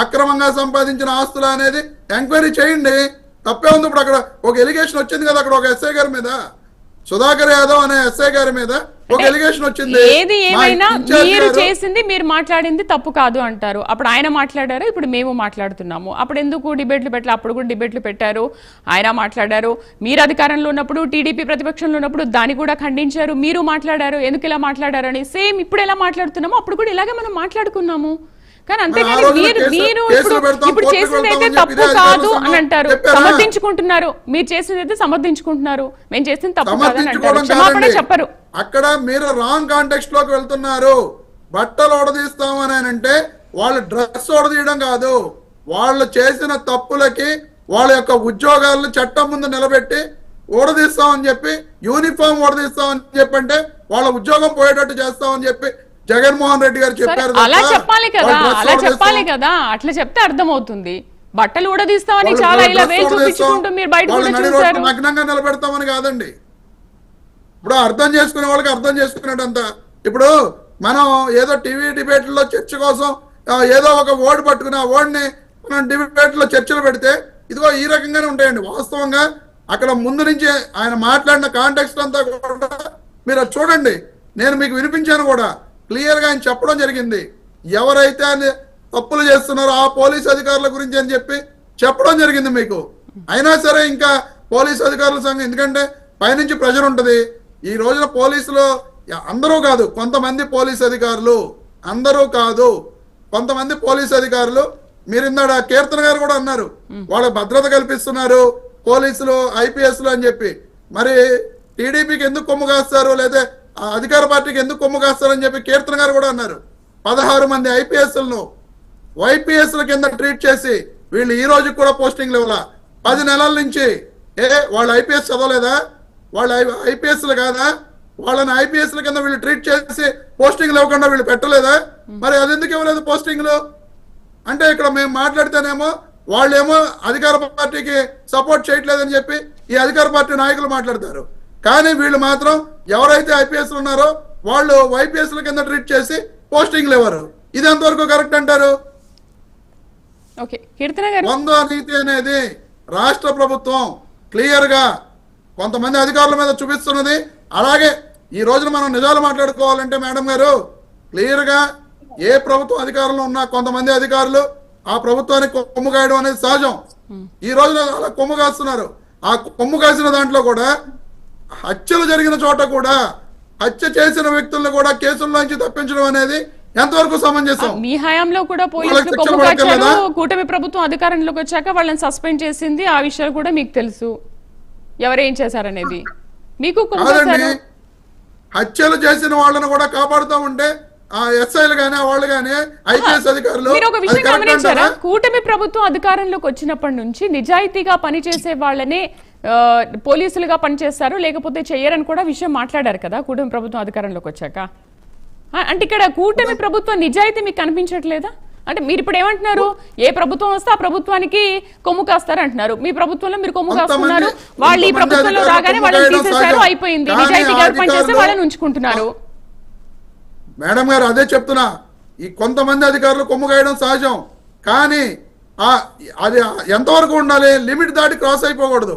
అక్రమంగా సంపాదించిన ఆస్తుల అనేది ఎంక్వైరీ చేయండి, తప్పే ఉంది. ఇప్పుడు అక్కడ ఒక ఎలిగేషన్ వచ్చింది కదా, అక్కడ ఒక ఎస్ఐ గారి మీద, సుధాకర్ యాదవ్ అనే ఎస్ఐ గారి మీద ఒక ఎలిగేషన్ వచ్చింది. ఏది ఏమైనా మీరు చేసింది, మీరు మాట్లాడింది తప్పు కాదు అంటారు. అప్పుడు ఆయన మాట్లాడారు, ఇప్పుడు మేము మాట్లాడుతున్నాము. అప్పుడు ఎందుకు డిబేట్లు పెట్టారు? అప్పుడు కూడా డిబేట్లు పెట్టారు, ఆయన మాట్లాడారు. మీరు అధికారంలో ఉన్నప్పుడు, టీడీపీ ప్రతిపక్షంలో ఉన్నప్పుడు దాన్ని కూడా ఖండించారు, మీరు మాట్లాడారు. ఎందుకు ఇలా మాట్లాడారు అని సేమ్ ఇప్పుడు ఎలా మాట్లాడుతున్నాము అప్పుడు కూడా ఇలాగే మనం మాట్లాడుకున్నాము. కానీ అంతేగాని మీరు ఇప్పుడు చేసింది అయితే తప్పు కాదు అని అంటారు, సమర్థించుకుంటున్నారు. మీరు చేసింది అయితే సమర్థించుకుంటున్నారు, మేము చేసింది తప్పు కాదని అంటారు, క్షమాపణ చెప్పరు. అక్కడ మీరు రాంగ్ కాంటెక్స్ట్ లోకి వెళ్తున్నారు. బట్టలు ఓడదీస్తామని అంటే వాళ్ళు డ్రెస్ ఓడదీయడం కాదు, వాళ్ళు చేసిన తప్పులకి వాళ్ళ యొక్క ఉద్యోగాలను చట్టం ముందు నిలబెట్టి ఓడదీస్తామని చెప్పి, యూనిఫామ్ ఓడదీస్తామని చెప్పి అంటే వాళ్ళ ఉద్యోగం పోయేటట్టు చేస్తామని చెప్పి జగన్మోహన్ రెడ్డి గారు చెప్పారు. అలా చెప్పాలి కదా, అలా చెప్పాలి కదా, అట్లా చెప్తే అర్థమవుతుంది. బట్టలు ఊడదీస్తామని చాలా ఇలా వేలు చూపించుకుంటూ మీరు బయట కూడా చూసారు. నగ్నంగా నిలబెడతామని కాదండి. ఇప్పుడు అర్థం చేసుకునే వాళ్ళకి అర్థం చేసుకునేటంత. ఇప్పుడు మనం ఏదో టీవీ డిబేట్లో చర్చ కోసం ఏదో ఒక ఓటు పట్టుకుని ఆ ఓడిని మనం డిబేట్లో చర్చలు పెడితే ఇదిగో ఈ రకంగానే ఉంటాయండి. వాస్తవంగా అక్కడ ముందు నుంచి ఆయన మాట్లాడిన కాంటెక్స్ట్ అంతా కూడా మీరు చూడండి. నేను మీకు వినిపించాను కూడా, క్లియర్ గా ఆయన చెప్పడం జరిగింది. ఎవరైతే తప్పులు చేస్తున్నారో ఆ పోలీస్ అధికారుల గురించి అని చెప్పి చెప్పడం జరిగింది మీకు. అయినా సరే ఇంకా పోలీస్ అధికారుల సంఘం, ఎందుకంటే పైనుంచి ప్రెషర్ ఉంటుంది. ఈ రోజున పోలీసులు అందరూ కాదు, కొంతమంది పోలీస్ అధికారులు, అందరూ కాదు కొంతమంది పోలీస్ అధికారులు, మీరు ఇందాక కీర్తన గారు కూడా అన్నారు వాళ్ళ భద్రత కల్పిస్తున్నారు పోలీసులు, ఐపీఎస్లు అని చెప్పి. మరి టీడీపీకి ఎందుకు కొమ్ము కాస్తారు, లేదా అధికార పార్టీకి ఎందుకు కొమ్ము కాస్తారని చెప్పి కీర్తన గారు కూడా అన్నారు. 16 మంది ఐపీఎస్లను వైపీఎస్ల కింద ట్రీట్ చేసి వీళ్ళు ఈ రోజు కూడా పోస్టింగ్లు ఇవ్వాల. 10 నెలల నుంచి వాళ్ళు ఐపీఎస్ చదవలేదా? వాళ్ళు ఐపీఎస్లు కాదా? వాళ్ళని ఐపీఎస్ల కింద వీళ్ళు ట్రీట్ చేసి పోస్టింగ్లు ఇవ్వకుండా వీళ్ళు పెట్టలేదా? మరి అది ఎందుకు ఇవ్వలేదు పోస్టింగ్లు? అంటే ఇక్కడ మేము మాట్లాడితేనేమో వాళ్ళేమో అధికార పార్టీకి సపోర్ట్ చేయట్లేదని చెప్పి ఈ అధికార పార్టీ నాయకులు మాట్లాడతారు. కానీ వీళ్ళు మాత్రం ఎవరైతే ఐపీఎస్లు ఉన్నారో వాళ్ళు వైపీఎస్ల కింద ట్రీట్ చేసి పోస్టింగ్లు ఇవ్వరు. ఇది ఎంతవరకు కరెక్ట్ అంటారు? వందో నీతి అనేది రాష్ట్ర ప్రభుత్వం క్లియర్ గా కొంతమంది అధికారుల మీద చూపిస్తున్నది. అలాగే ఈ రోజున మనం నిజాలు మాట్లాడుకోవాలంటే మేడం గారు, క్లియర్ గా ఏ ప్రభుత్వం అధికారంలో ఉన్నా కొంతమంది అధికారులు ఆ ప్రభుత్వానికి కొమ్ము కాయడం అనేది సహజం. ఈ రోజున అలా కొమ్ము కాస్తున్నారు. ఆ కొమ్ము కాసిన దాంట్లో కూడా హత్యలు జరిగిన చోట కూడా హత్య చేసిన వ్యక్తులను కూడా కేసుల్లోంచి తప్పించడం అనేది ఎంతవరకు సమంజసం? మీ హయాంలో కూడా పోలీసులు కొమ్ము కాచారు, కూటమి ప్రభుత్వం అధికారంలోకి వచ్చాక వాళ్ళని సస్పెండ్ చేసింది. ఆ విషయాలు కూడా మీకు తెలుసు, ఎవరేం చేశారనేది మీకు. హత్యలు చేసిన వాళ్ళని కూడా కాపాడుతూ ఉంటే ఆ ఎస్ఐలు గానీ వాళ్ళు గానీ ఐపీఎస్ అధికారులు. మీరు ఒక విషయం గమనించారా? కూటమి ప్రభుత్వం అధికారంలోకి వచ్చినప్పటి నుంచి నిజాయితీగా పనిచేసే వాళ్ళనే పోలీసులుగా పనిచేస్తారు, లేకపోతే చెయ్యరని కూడా విషయం మాట్లాడారు కదా కూటమి ప్రభుత్వం అధికారంలోకి వచ్చాక. అంటే ఇక్కడ కూటమి ప్రభుత్వం నిజాయితీ మీకు కనిపించట్లేదా? అంటే మీరు ఇప్పుడు ఏమంటున్నారు, ఏ ప్రభుత్వం వస్తే ఆ ప్రభుత్వానికి కొమ్ము కాస్తారు అంటున్నారు. మీ ప్రభుత్వంలో మీరు కొమ్ము కాస్తున్నారు, వాళ్ళు ఈ ప్రభుత్వంలో రాగానే వాళ్ళని తీసేశారు, అయిపోయింది. నిజాయితీగా పనిచేస్తే వాళ్ళని ఉంచుకుంటున్నారు. మేడం గారు అదే చెప్తున్నా, ఈ కొంతమంది అధికారులు కొమ్ము కాయడం సహజం, కానీ అది ఎంతవరకు ఉండాలి? లిమిట్ దాటి క్రాస్ అయిపోకూడదు.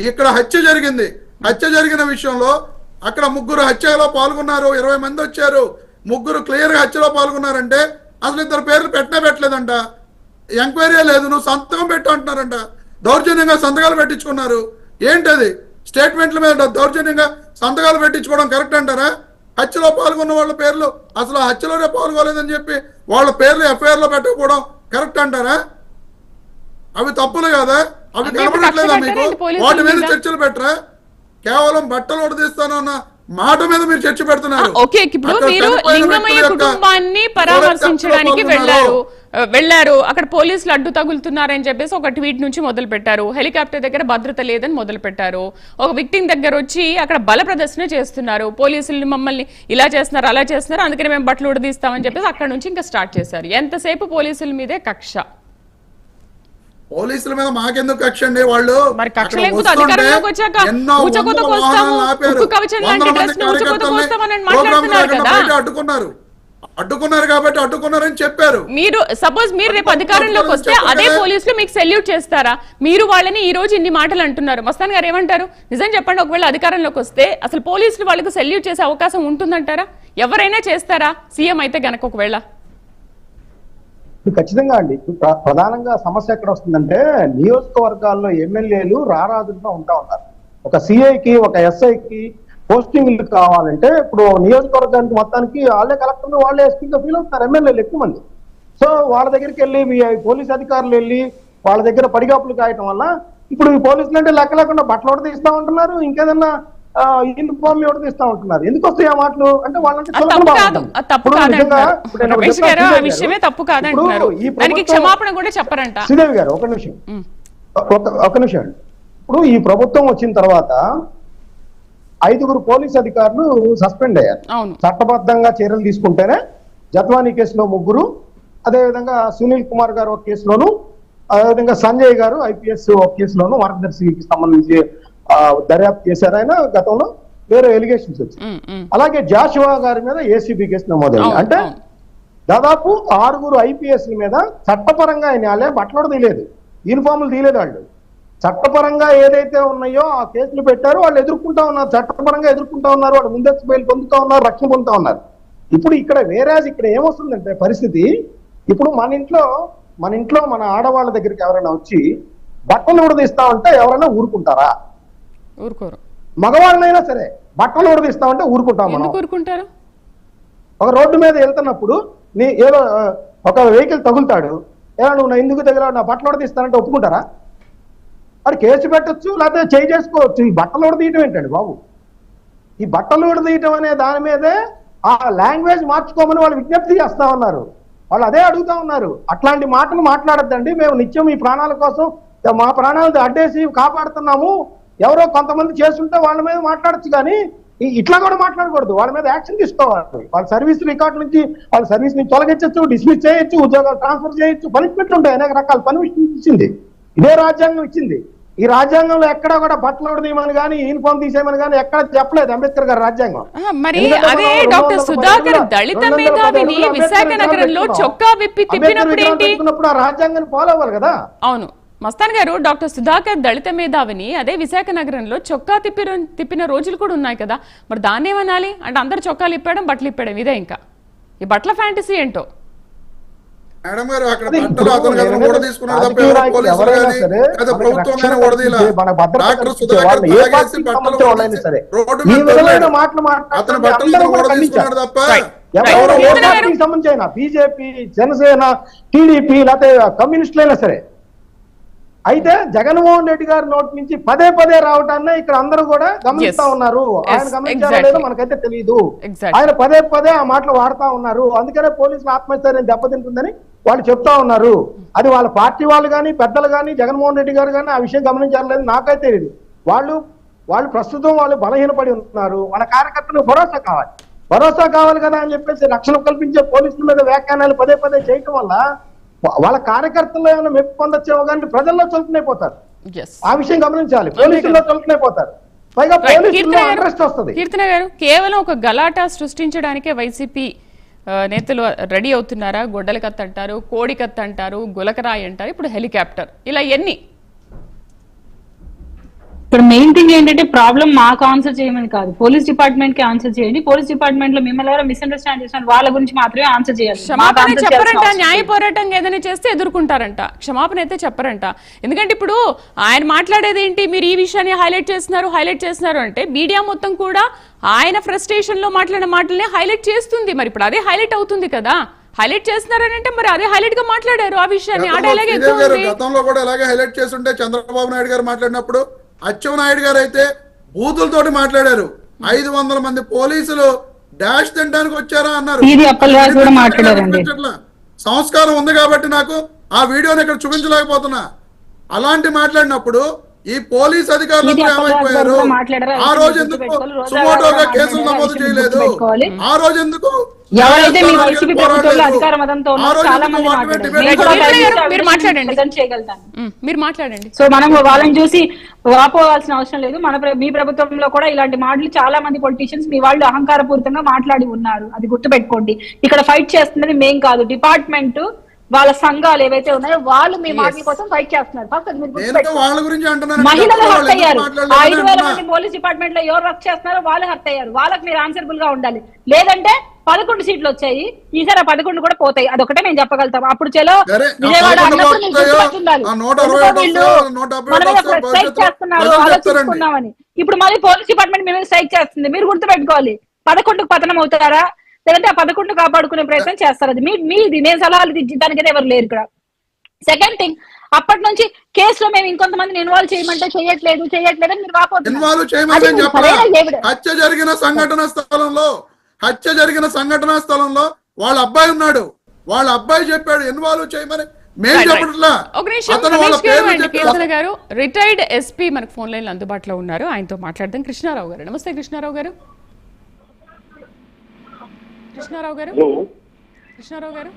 ఇక్కడ హత్య జరిగింది, హత్య జరిగిన విషయంలో అక్కడ 3 హత్యలో పాల్గొన్నారు, 20 మంది వచ్చారు, 3 క్లియర్ గా హత్యలో పాల్గొన్నారంటే అసలు 2 పేర్లు పెట్టలేదంట, ఎంక్వైరీ లేదు, నువ్వు సంతకం పెట్టు అంటున్నారంట. దౌర్జన్యంగా సంతకాలు పెట్టించుకున్నారు. ఏంటది? స్టేట్మెంట్ల మీద దౌర్జన్యంగా సంతకాలు పెట్టించుకోవడం కరెక్ట్ అంటారా? హత్యలో పాల్గొన్న వాళ్ళ పేర్లు అసలు హత్యలోనే పాల్గొలేదని చెప్పి వాళ్ళ పేర్లు ఎఫ్ఐఆర్ లో పెట్టకపోవడం కరెక్ట్ అంటారా? అవి తప్పులు కదా? అవి కనబడట్లేదా మీకు? వాటి మీద చర్చలు పెట్టరా? కేవలం బట్టలు ఉడదీస్తానన్న మాట మీద మీరు చర్చ పెడుతున్నారు. ఓకే, ఇప్పుడు మీరు లింగమయ్య కుటుంబాన్ని పరామర్శించడానికి వెళ్ళారు, వెళ్ళారు, అక్కడ పోలీసులు అడ్డు తగులుతున్నారని చెప్పేసి ఒక ట్వీట్ నుంచి మొదలు పెట్టారు. హెలికాప్టర్ దగ్గర భద్రత లేదని మొదలు పెట్టారు. ఒక విక్టిమ్ దగ్గర వచ్చి అక్కడ బల ప్రదర్శన చేస్తున్నారు, పోలీసులు మమ్మల్ని ఇలా చేస్తున్నారు అలా చేస్తున్నారు అందుకని మేము బట్టలు ఉడదీస్తామని చెప్పేసి అక్కడ నుంచి ఇంకా స్టార్ట్ చేశారు. ఎంతసేపు పోలీసుల మీదే కక్ష. పోలీసుల మీద మాకెందుకు కక్ష అండి? వాళ్ళు మరి కక్ష లేకపోతే అధికారంలోకి వచ్చాక ఊచకోత కోస్తాము, ఉక్కు కవచం లాంటి డ్రెస్ ను ఊచకోత కోస్తామని మాట్లాడుతున్నారు కదా. అడ్డుకున్నారు కాబట్టి అడ్డుకున్నారని చెప్పారు. మీరు సపోజ్ మీరు రేపు అధికారంలోకి వస్తే అదే పోలీసులు మీకు సెల్యూట్ చేస్తారా? మీరు వాళ్ళని ఈ రోజు ఇన్ని మాటలు అంటున్నారు, మస్తాన్ గారు ఏమంటారు? నిజం చెప్పండి, ఒకవేళ అధికారంలోకి వస్తే అసలు పోలీసులు వాళ్ళకి సెల్యూట్ చేసే అవకాశం ఉంటుందంటారా? ఎవరైనా చేస్తారా సీఎం అయితే గనక? ఒకవేళ ఖచ్చితంగా అండి. ప్రధానంగా సమస్య ఎక్కడ వస్తుందంటే నియోజకవర్గాల్లో ఎమ్మెల్యేలు రారాజులుగా ఉంటా ఉన్నారు. ఒక సిఐకి ఒక ఎస్ఐకి పోస్టింగ్లు కావాలంటే ఇప్పుడు నియోజకవర్గానికి మొత్తానికి వాళ్ళే కలెక్టర్ వాళ్ళే ఎస్పీగా ఫీల్ అవుతున్నారు ఎమ్మెల్యేలు ఎక్కువ మంది. సో వాళ్ళ దగ్గరికి వెళ్ళి మీ పోలీస్ అధికారులు వెళ్ళి వాళ్ళ దగ్గర పడిగాపులు కాయటం వల్ల ఇప్పుడు ఈ పోలీసులు అంటే లెక్క లేకుండా బట్టలు ఒకటి తీస్తా ఉంటున్నారు, ఇంకేదన్నా యూనిఫామ్ ఒకటి తీస్తా ఉంటున్నారు. ఎందుకు వస్తాయి ఆ మాటలు అంటే వాళ్ళంటే శ్రీదేవి గారు ఒక నిమిషం ఇప్పుడు ఈ ప్రభుత్వం వచ్చిన తర్వాత 5 పోలీస్ అధికారులు సస్పెండ్ అయ్యారు. చట్టబద్ధంగా చర్యలు తీసుకుంటేనే జత్వానీ కేసులో 3, అదేవిధంగా సునీల్ కుమార్ గారు ఒక కేసులోను, అదేవిధంగా సంజయ్ గారు ఐపీఎస్ ఒక కేసులోను మార్గదర్శికి సంబంధించి దర్యాప్తు చేశారు. ఆయన గతంలో వేరే ఎలిగేషన్స్ వచ్చాయి. అలాగే జాషువా గారి మీద ఏసీబీ కేసు నమోదైంది. అంటే దాదాపు 6 ఐపీఎస్ మీద చట్టపరంగా ఆయన బట్టలు తీయలేదు, యూనిఫామ్లు తీయలేదు. వాళ్ళు చట్టపరంగా ఏదైతే ఉన్నాయో ఆ కేసులు పెట్టారు, వాళ్ళు ఎదుర్కొంటా ఉన్నారు, చట్టపరంగా ఎదుర్కొంటా ఉన్నారు, వాళ్ళు ముందస్తు బెయిల్ పొందుతా ఉన్నారు, రక్షణ పొందుతా ఉన్నారు. ఇప్పుడు ఇక్కడ ఏమొస్తుందంటే పరిస్థితి, ఇప్పుడు మన ఇంట్లో మన ఆడవాళ్ళ దగ్గరికి ఎవరైనా వచ్చి బట్టలు ఉడదీస్తా ఉంటే ఎవరైనా ఊరుకుంటారా? ఊరుకోరు. మగవాళ్ళనైనా సరే బట్టలు ఉడదీస్తా ఉంటే ఊరుకుంటాం. మనం ఊరుకుంటారు. ఒక రోడ్డు మీద వెళ్తున్నప్పుడు ఏదో ఒక వెహికల్ తగులుతాడు, ఏదో నువ్వు ఎందుకు దగ్గర నా బట్టలు ఉడదీస్తానంటే ఒప్పుకుంటారా? వాడు కేసు పెట్టచ్చు, లేకపోతే చేయి చేసుకోవచ్చు. ఈ బట్టలు ఉడదీయటం ఏంటండి బాబు? ఈ బట్టలు ఉడదీయటం అనే దాని మీదే ఆ లాంగ్వేజ్ మార్చుకోమని వాళ్ళు విజ్ఞప్తి చేస్తా ఉన్నారు. వాళ్ళు అదే అడుగుతా ఉన్నారు. అట్లాంటి మాటలు మాట్లాడద్దండి, మేము నిత్యం ఈ ప్రాణాల కోసం మా ప్రాణాలను అడ్డేసి కాపాడుతున్నాము, ఎవరో కొంతమంది చేస్తుంటే వాళ్ళ మీద మాట్లాడచ్చు, కానీ ఇట్లా కూడా మాట్లాడకూడదు. వాళ్ళ మీద యాక్షన్ తీసుకోవాలి. వాళ్ళ సర్వీస్ రికార్డు నుంచి వాళ్ళ సర్వీస్ నుంచి తొలగించచ్చు, డిస్మిస్ చేయొచ్చు, ఉద్యోగాలు ట్రాన్స్ఫర్ చేయొచ్చు, పనిష్మెంట్ ఉంటాయి. అనేక రకాల పనిష్మెంట్ ఇచ్చింది ఇదే రాజ్యాంగం ఇచ్చింది. ఈ రాజ్యాంగంలో ఎక్కడ కూడా బట్టలు ఉడదీయమని కానీ యూనిఫామ్ తీసేయమని కానీ ఎక్కడ చెప్పలేదు అంబేద్కర్ గారు రాజ్యాంగం. మరి అదే డాక్టర్ సుధాకర్ దళిత మేధావిని విశాఖ నగరంలో చొక్కా విప్పి తిప్పినప్పుడు ఆ రాజ్యాంగాన్ని ఫాలో అవ్వాలి కదా. అవును మస్తాన్ గారు, డాక్టర్ సుధాకర్ దళిత మేధావిని అదే విశాఖ నగరంలో చొక్కా తిప్పిన రోజులు కూడా ఉన్నాయి కదా. మరి దాన్ని ఏమనాలి? అంటే అందరు చొక్కాలు ఇప్పడం బట్టలు ఇప్పడం ఇదే ఇంకా ఈ బట్టల ఫ్యాంటసీ ఏంటో. మేడం గారు అక్కడ బట్టలు అతను కూడా తీసుకున్నారు తప్ప ఎవరు పోలీసులు కానీ లేదా ప్రభుత్వం కానీ ఓడదీలా. డాక్టర్ సుధాకర్ తాగేసి బట్టలు రోడ్డు మీద అతను బట్టలు కూడా తీసుకున్నాడు తప్ప సంబంధించిన బీజేపీ, జనసేన, టీడీపీ లేకపోతే కమ్యూనిస్టులైనా సరే. అయితే జగన్మోహన్ రెడ్డి గారి నోటి నుంచి పదే రావటాన్ని ఇక్కడ అందరూ కూడా గమనిస్తా ఉన్నారు. ఆయన గమనించారో లేదో మనకైతే తెలియదు. ఆయన పదే ఆ మాటలు వాడుతా ఉన్నారు. అందుకనే పోలీసులు ఆత్మహత్య దెబ్బతింటుందని వాళ్ళు చెప్తా ఉన్నారు. అది వాళ్ళ పార్టీ వాళ్ళు కానీ పెద్దలు కానీ జగన్మోహన్ రెడ్డి గారు కానీ ఆ విషయం గమనించారో లేదో నాకైతే తెలియదు. వాళ్ళు ప్రస్తుతం వాళ్ళు బలహీనపడి ఉన్నారు. వాళ్ళ కార్యకర్తలకు భరోసా కావాలి కదా అని చెప్పేసి రక్షణ కల్పించే పోలీసుల మీద వ్యాఖ్యానాలు పదే చేయటం వల్ల వాళ్ళ కార్యకర్తల్లో ఏమైనా మెప్పు పొందొచ్చేమో కానీ ప్రజల్లో చులకనైపోతారు. ఆ విషయం గమనించాలి. పోలీసుల్లో చులకనైపోతారు. పైగా పోలీసుల్లో ఇంట్రెస్ట్ వస్తుంది. కీర్తన గారు, కేవలం ఒక గలాటా సృష్టించడానికే వైసీపీ నేతలు రెడీ అవుతున్నారా? గొడ్డల కత్తి అంటారు, కోడి కత్తి అంటారు, గులకరాయి అంటారు, ఇప్పుడు హెలికాప్టర్, ఇలా ఎన్ని? ఇక్కడ మెయిన్ థింగ్ ఏంటంటే ప్రాబ్లం మాకు ఆన్సర్ చేయమని కాదు, పోలీస్ డిపార్ట్మెంట్ కి ఆన్సర్ చేయండి. పోలీస్ డిపార్ట్మెంట్ లో మిమ్మల్ని ఎవరో మిస్అండర్స్టాండ్ చేసిన వాళ్ళ గురించి మాత్రమే ఆన్సర్ చేయాలి. క్షమాపణ చెప్పరంట, న్యాయ పోరాటం ఏదైనా చేస్తే ఎదుర్కొంటారంట, క్షమాపణ అయితే చెప్పరంట. ఎందుకంటే ఇప్పుడు ఆయన మాట్లాడేది ఏంటి, మీరు ఈ విషయాన్ని హైలైట్ చేస్తున్నారు అంటే మీడియా మొత్తం కూడా ఆయన ఫ్రస్ట్రేషన్ లో మాట్లాడిన మాటల్ని హైలైట్ చేస్తుంది. మరి ఇప్పుడు అదే హైలైట్ అవుతుంది కదా. హైలైట్ చేస్తున్నారని అంటే మరి అదే హైలైట్ గా మాట్లాడారు ఆ విషయాన్ని. గతంలో కూడా ఎలాగే హైలైట్ చేస్తుంటే చంద్రబాబు నాయుడు గారు మాట్లాడినప్పుడు అచ్చెన్నాయుడు గారు అయితే బూతులతోటి మాట్లాడారు. 500 మంది పోలీసులు డాష్ తినడానికి వచ్చారా అన్నారు. సంస్కారం ఉంది కాబట్టి నాకు ఆ వీడియోని ఇక్కడ చూపించలేకపోతున్నా. అలాంటి మాట్లాడినప్పుడు ఈ పోలీస్ అధికారులు ఏమైపోయారు? ఆ రోజు ఎందుకు సుమోటోగా కేసులు నమోదు చేయలేదు? ఆ రోజు ఎందుకు ఎవరైతే మీ వైసీపీ ప్రభుత్వంలో అధికార మతంతో ఉన్నారో చాలా మంది మీరు మాట్లాడండి. సో మనం వాళ్ళని చూసి వాపోవాల్సిన అవసరం లేదు. మీ ప్రభుత్వంలో కూడా ఇలాంటి మాటలు చాలా మంది పొలిటీషియన్స్ మీ వాళ్ళు అహంకారపూరితంగా మాట్లాడి ఉన్నారు. అది గుర్తుపెట్టుకోండి. ఇక్కడ ఫైట్ చేస్తున్నది మేం కాదు, డిపార్ట్మెంట్ వాళ్ళ సంఘాలు ఏవైతే ఉన్నాయో వాళ్ళు మీ మాటల కోసం ఫైట్ చేస్తున్నారు. మహిళలు హర్ట్ అయ్యారు. 5,000 మంది పోలీస్ డిపార్ట్మెంట్ లో ఎవరు రక్ చేస్తున్నారో వాళ్ళు హర్ట్ అయ్యారు. వాళ్ళకి మీరు ఆన్సరబుల్ గా ఉండాలి. లేదంటే 11 సీట్లు వచ్చాయి, ఈసారి 11 కూడా పోతాయి. అదొకటే మేము చెప్పగలుగుతాం. అప్పుడు చలో విజయవాడ అన్నప్పుడు స్ట్రైక్ చేస్తున్నారు ఆలోచించుకున్నామని. ఇప్పుడు మళ్ళీ పోలీస్ డిపార్ట్మెంట్ మేము స్ట్రైక్ చేస్తుంది. మీరు గుర్తుపెట్టుకోవాలి, 11కు పతనం అవుతారా లేదంటే ఆ 11 కాపాడుకునే ప్రయత్నం చేస్తారు. అది మీది. నేను సలహాలు దానికైతే ఎవరు లేరు ఇక్కడ. సెకండ్ థింగ్, అప్పటి నుంచి కేసులో మేము ఇంకొంతమందిని ఇన్వాల్వ్ చేయమంటే చేయట్లేదు అని మీరు హత్య జరిగిన సంఘటన స్థలంలో వాళ్ళ అబ్బాయి ఉన్నాడు. వాళ్ళ అబ్బాయి చెప్పాడు ఇన్వాల్వ్ చేయమని. మేము చెప్పట్లా. కీర్తన గారు రిటైర్డ్ ఎస్పీ మనకు ఫోన్ లైన్ అందుబాటులో ఉన్నారు, ఆయనతో మాట్లాడదాం. కృష్ణారావు గారు, నమస్తే. కృష్ణారావు గారు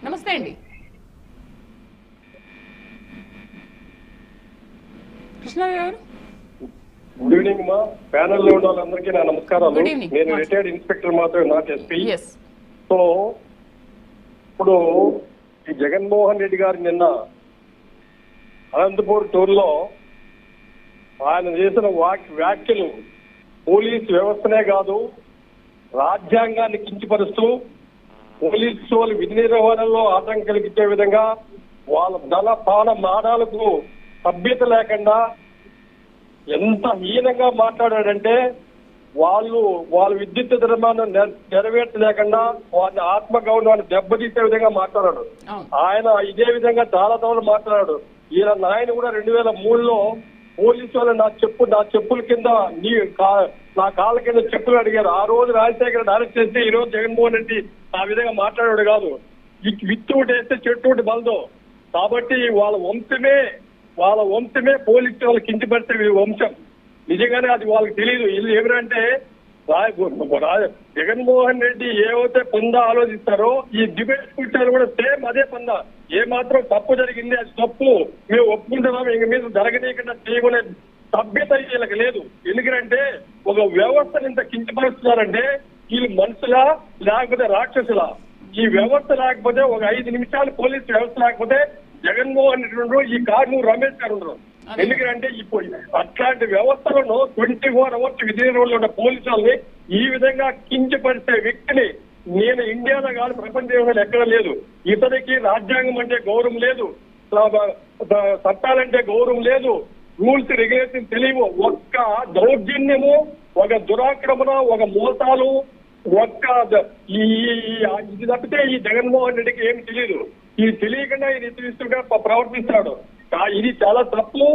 నమస్తే అండి. కృష్ణారావు గారు గుడ్ ఈవినింగ్ మా ప్యానల్ లో ఉన్న వాళ్ళందరికీ నా నమస్కారాలు. నేను రిటైర్డ్ ఇన్స్పెక్టర్ మాత్రమే, నాట్ ఎస్పీ. సో ఇప్పుడు ఈ జగన్మోహన్ రెడ్డి గారు నిన్న అనంతపూర్ టూర్లో ఆయన చేసిన వ్యాఖ్యలు పోలీస్ వ్యవస్థనే కాదు రాజ్యాంగాన్ని కించపరుస్తూ పోలీసు వాళ్ళు విధి నిర్వహణలో ఆటంకం కలిగించే విధంగా వాళ్ళ దళ పాన మానాలకు సభ్యత లేకుండా ఎంత హీనంగా మాట్లాడాడంటే వాళ్ళ విద్యుత్ ధర్మాన్ని నెరవేర్చలేకుండా వాళ్ళ ఆత్మగౌరవాన్ని దెబ్బతీసే విధంగా మాట్లాడాడు. ఆయన ఇదే విధంగా చాలా తోడు మాట్లాడాడు. ఈయన నాయన కూడా 2003లో పోలీసు వాళ్ళు నా చెప్పుల కింద నా కాళ్ళ కింద చెప్పులు అడిగారు. ఆ రోజు రాజశేఖర్ అరెస్ట్ చేస్తే ఈ రోజు జగన్మోహన్ రెడ్డి ఆ విధంగా మాట్లాడాడు కాదు. విత్తు ఒకటి వేస్తే చెట్టు ఒకటి బలదు. కాబట్టి వాళ్ళ వంశమే పోలీసు వాళ్ళకి కించపరిచే వంశం. నిజంగానే అది వాళ్ళకి తెలియదు. వీళ్ళు ఏమిటంటే జగన్మోహన్ రెడ్డి ఏవైతే పొందా ఆలోచిస్తారో ఈ డిబేట్ కూర్చొని కూడా సేమ్ అదే పొందా. ఏ మాత్రం తప్పు జరిగింది అది తప్పు మేము ఒప్పుకుంటున్నాం, ఇంక మీద జరగనీయకుండా చేయకునే సభ్యత వీళ్ళకి లేదు. ఎందుకంటే ఒక వ్యవస్థను ఇంత కించపరుస్తున్నారంటే వీళ్ళు మనుషులా లేకపోతే రాక్షసులా? ఈ వ్యవస్థ లేకపోతే ఒక 5 నిమిషాలు పోలీసు వ్యవస్థ లేకపోతే జగన్మోహన్ రెడ్డి ఉండరు, ఈ కార్నూరు రమేష్ గారు ఉండరు. ఎందుకంటే ఇప్పుడు అట్లాంటి వ్యవస్థలను 24 hours విధి నిర్వహణలో ఉన్న పోలీసు వాళ్ళని ఈ విధంగా కించపరిచే వ్యక్తిని నేను ఇండియాలో కాదు ప్రపంచంలో ఎక్కడ లేదు. ఇతనికి రాజ్యాంగం అంటే గౌరవం లేదు, చట్టాలంటే గౌరవం లేదు, రూల్స్ రెగ్యులేషన్ తెలియవు. ఒక్క దౌర్జన్యము, ఒక దురాక్రమణ, ఒక మోసాలు, ఇది తప్పితే ఈ జగన్మోహన్ రెడ్డికి ఏమి తెలియదు. ఇది తెలియకుండా ఇది ఇతరుగా ప్రవర్తిస్తాడు. ఇది చాలా తప్పు.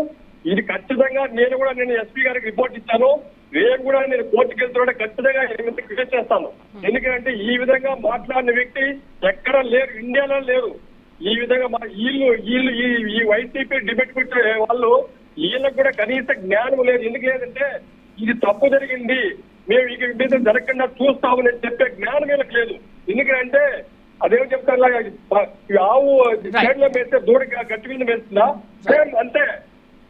ఇది ఖచ్చితంగా నేను ఎస్పీ గారికి రిపోర్ట్ ఇచ్చాను. రేపు కూడా నేను కోర్టుకు వెళ్తున్నా ఖచ్చితంగా క్రియేట్ చేస్తాను. ఎందుకంటే ఈ విధంగా మాట్లాడిన వ్యక్తి ఎక్కడ లేరు, ఇండియాలో లేరు. ఈ విధంగా వీళ్ళు ఈ వైసీపీ డిబేట్ పెట్టే వాళ్ళు వీళ్ళకి కూడా కనీస జ్ఞానం లేదు. ఎందుకు లేదంటే ఇది తప్పు జరిగింది, మేము ఇక మీద జరగకుండా చూస్తామని చెప్పే జ్ఞానం వీళ్ళకి లేదు. ఎందుకంటే అదేం చెప్తారు, ఆవు చెడ్లో మేస్తే దూడ గట్టి మీద మేస్తుందా? సేమ్ అంతే,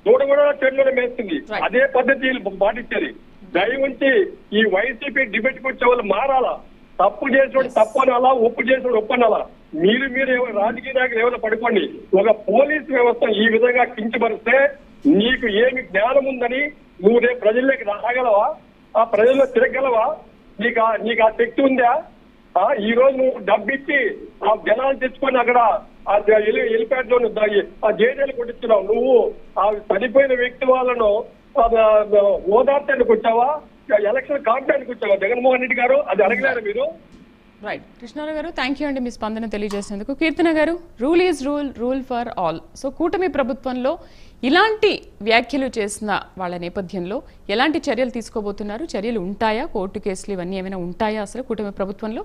దూడ కూడా చెడ్లోనే మేస్తుంది. అదే పద్ధతి వీళ్ళు పాటించేది. దయవుంచి ఈ వైసీపీ డిబేట్కి వచ్చే వాళ్ళు మారాలా. తప్పు చేసేవాడు తప్పు అనాలా, ఒప్పు చేసేవాడు ఒప్పు అనాలా. మీరు రాజకీయ నాయకులు ఏమైనా పడుకోండి. ఒక పోలీస్ వ్యవస్థ ఈ విధంగా కించపరిస్తే నీకు ఏమి జ్ఞానం ఉందని నువ్వు రేపు ప్రజల్లోకి రాగలవా? ఆ ప్రజల్లో తిరగలవా? నీకు ఆ శక్తి ఉందా? ఈ రోజు నువ్వు డబ్బిచ్చి ఆ జనాలు తెచ్చుకొని అక్కడ ఆ హెలిప్యాడ్ లో ఆ జేజేలు కొట్టిస్తున్నావు. నువ్వు ఆ చనిపోయిన వ్యక్తి వాళ్ళను ఓదార్చడానికి వచ్చావా? ఎలక్షన్ కాంపిటానికి వచ్చావా జగన్మోహన్ రెడ్డి గారు? అది అడగలేరు మీరు? రైట్. కృష్ణారావు గారు, థ్యాంక్ యూ అండి మీ స్పందన తెలియజేసినందుకు. కీర్తన గారు, rule is rule for all. So కూటమి ప్రభుత్వంలో ఇలాంటి వ్యాఖ్యలు చేసిన వాళ్ళ నేపథ్యంలో ఎలాంటి చర్యలు తీసుకోబోతున్నారు? చర్యలు ఉంటాయా? కోర్టు కేసులు ఇవన్నీ ఏమైనా ఉంటాయా అసలు కూటమి ప్రభుత్వంలో?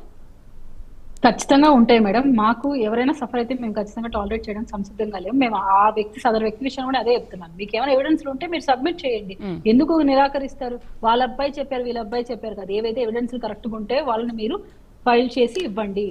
ఖచ్చితంగా ఉంటాయి మేడం. మాకు ఎవరైనా సఫర్ అయితే మేము ఖచ్చితంగా టాలరేట్ చేయడానికి సంసిద్ధంగా లేము. మేము ఆ వ్యక్తి సదరు వ్యక్తి విషయం కూడా అదే చెప్తున్నాను. మీకు ఏమైనా ఎవిడెన్స్ ఉంటే మీరు సబ్మిట్ చేయండి. ఎందుకు నిరాకరిస్తారు? వాళ్ళ అబ్బాయి చెప్పారు, వీళ్ళ అబ్బాయి చెప్పారు కదా, ఏవైతే ఎవిడెన్స్ కరెక్ట్గా ఉంటే వాళ్ళని మీరు ఫైల్ చేసి ఇవ్వండి.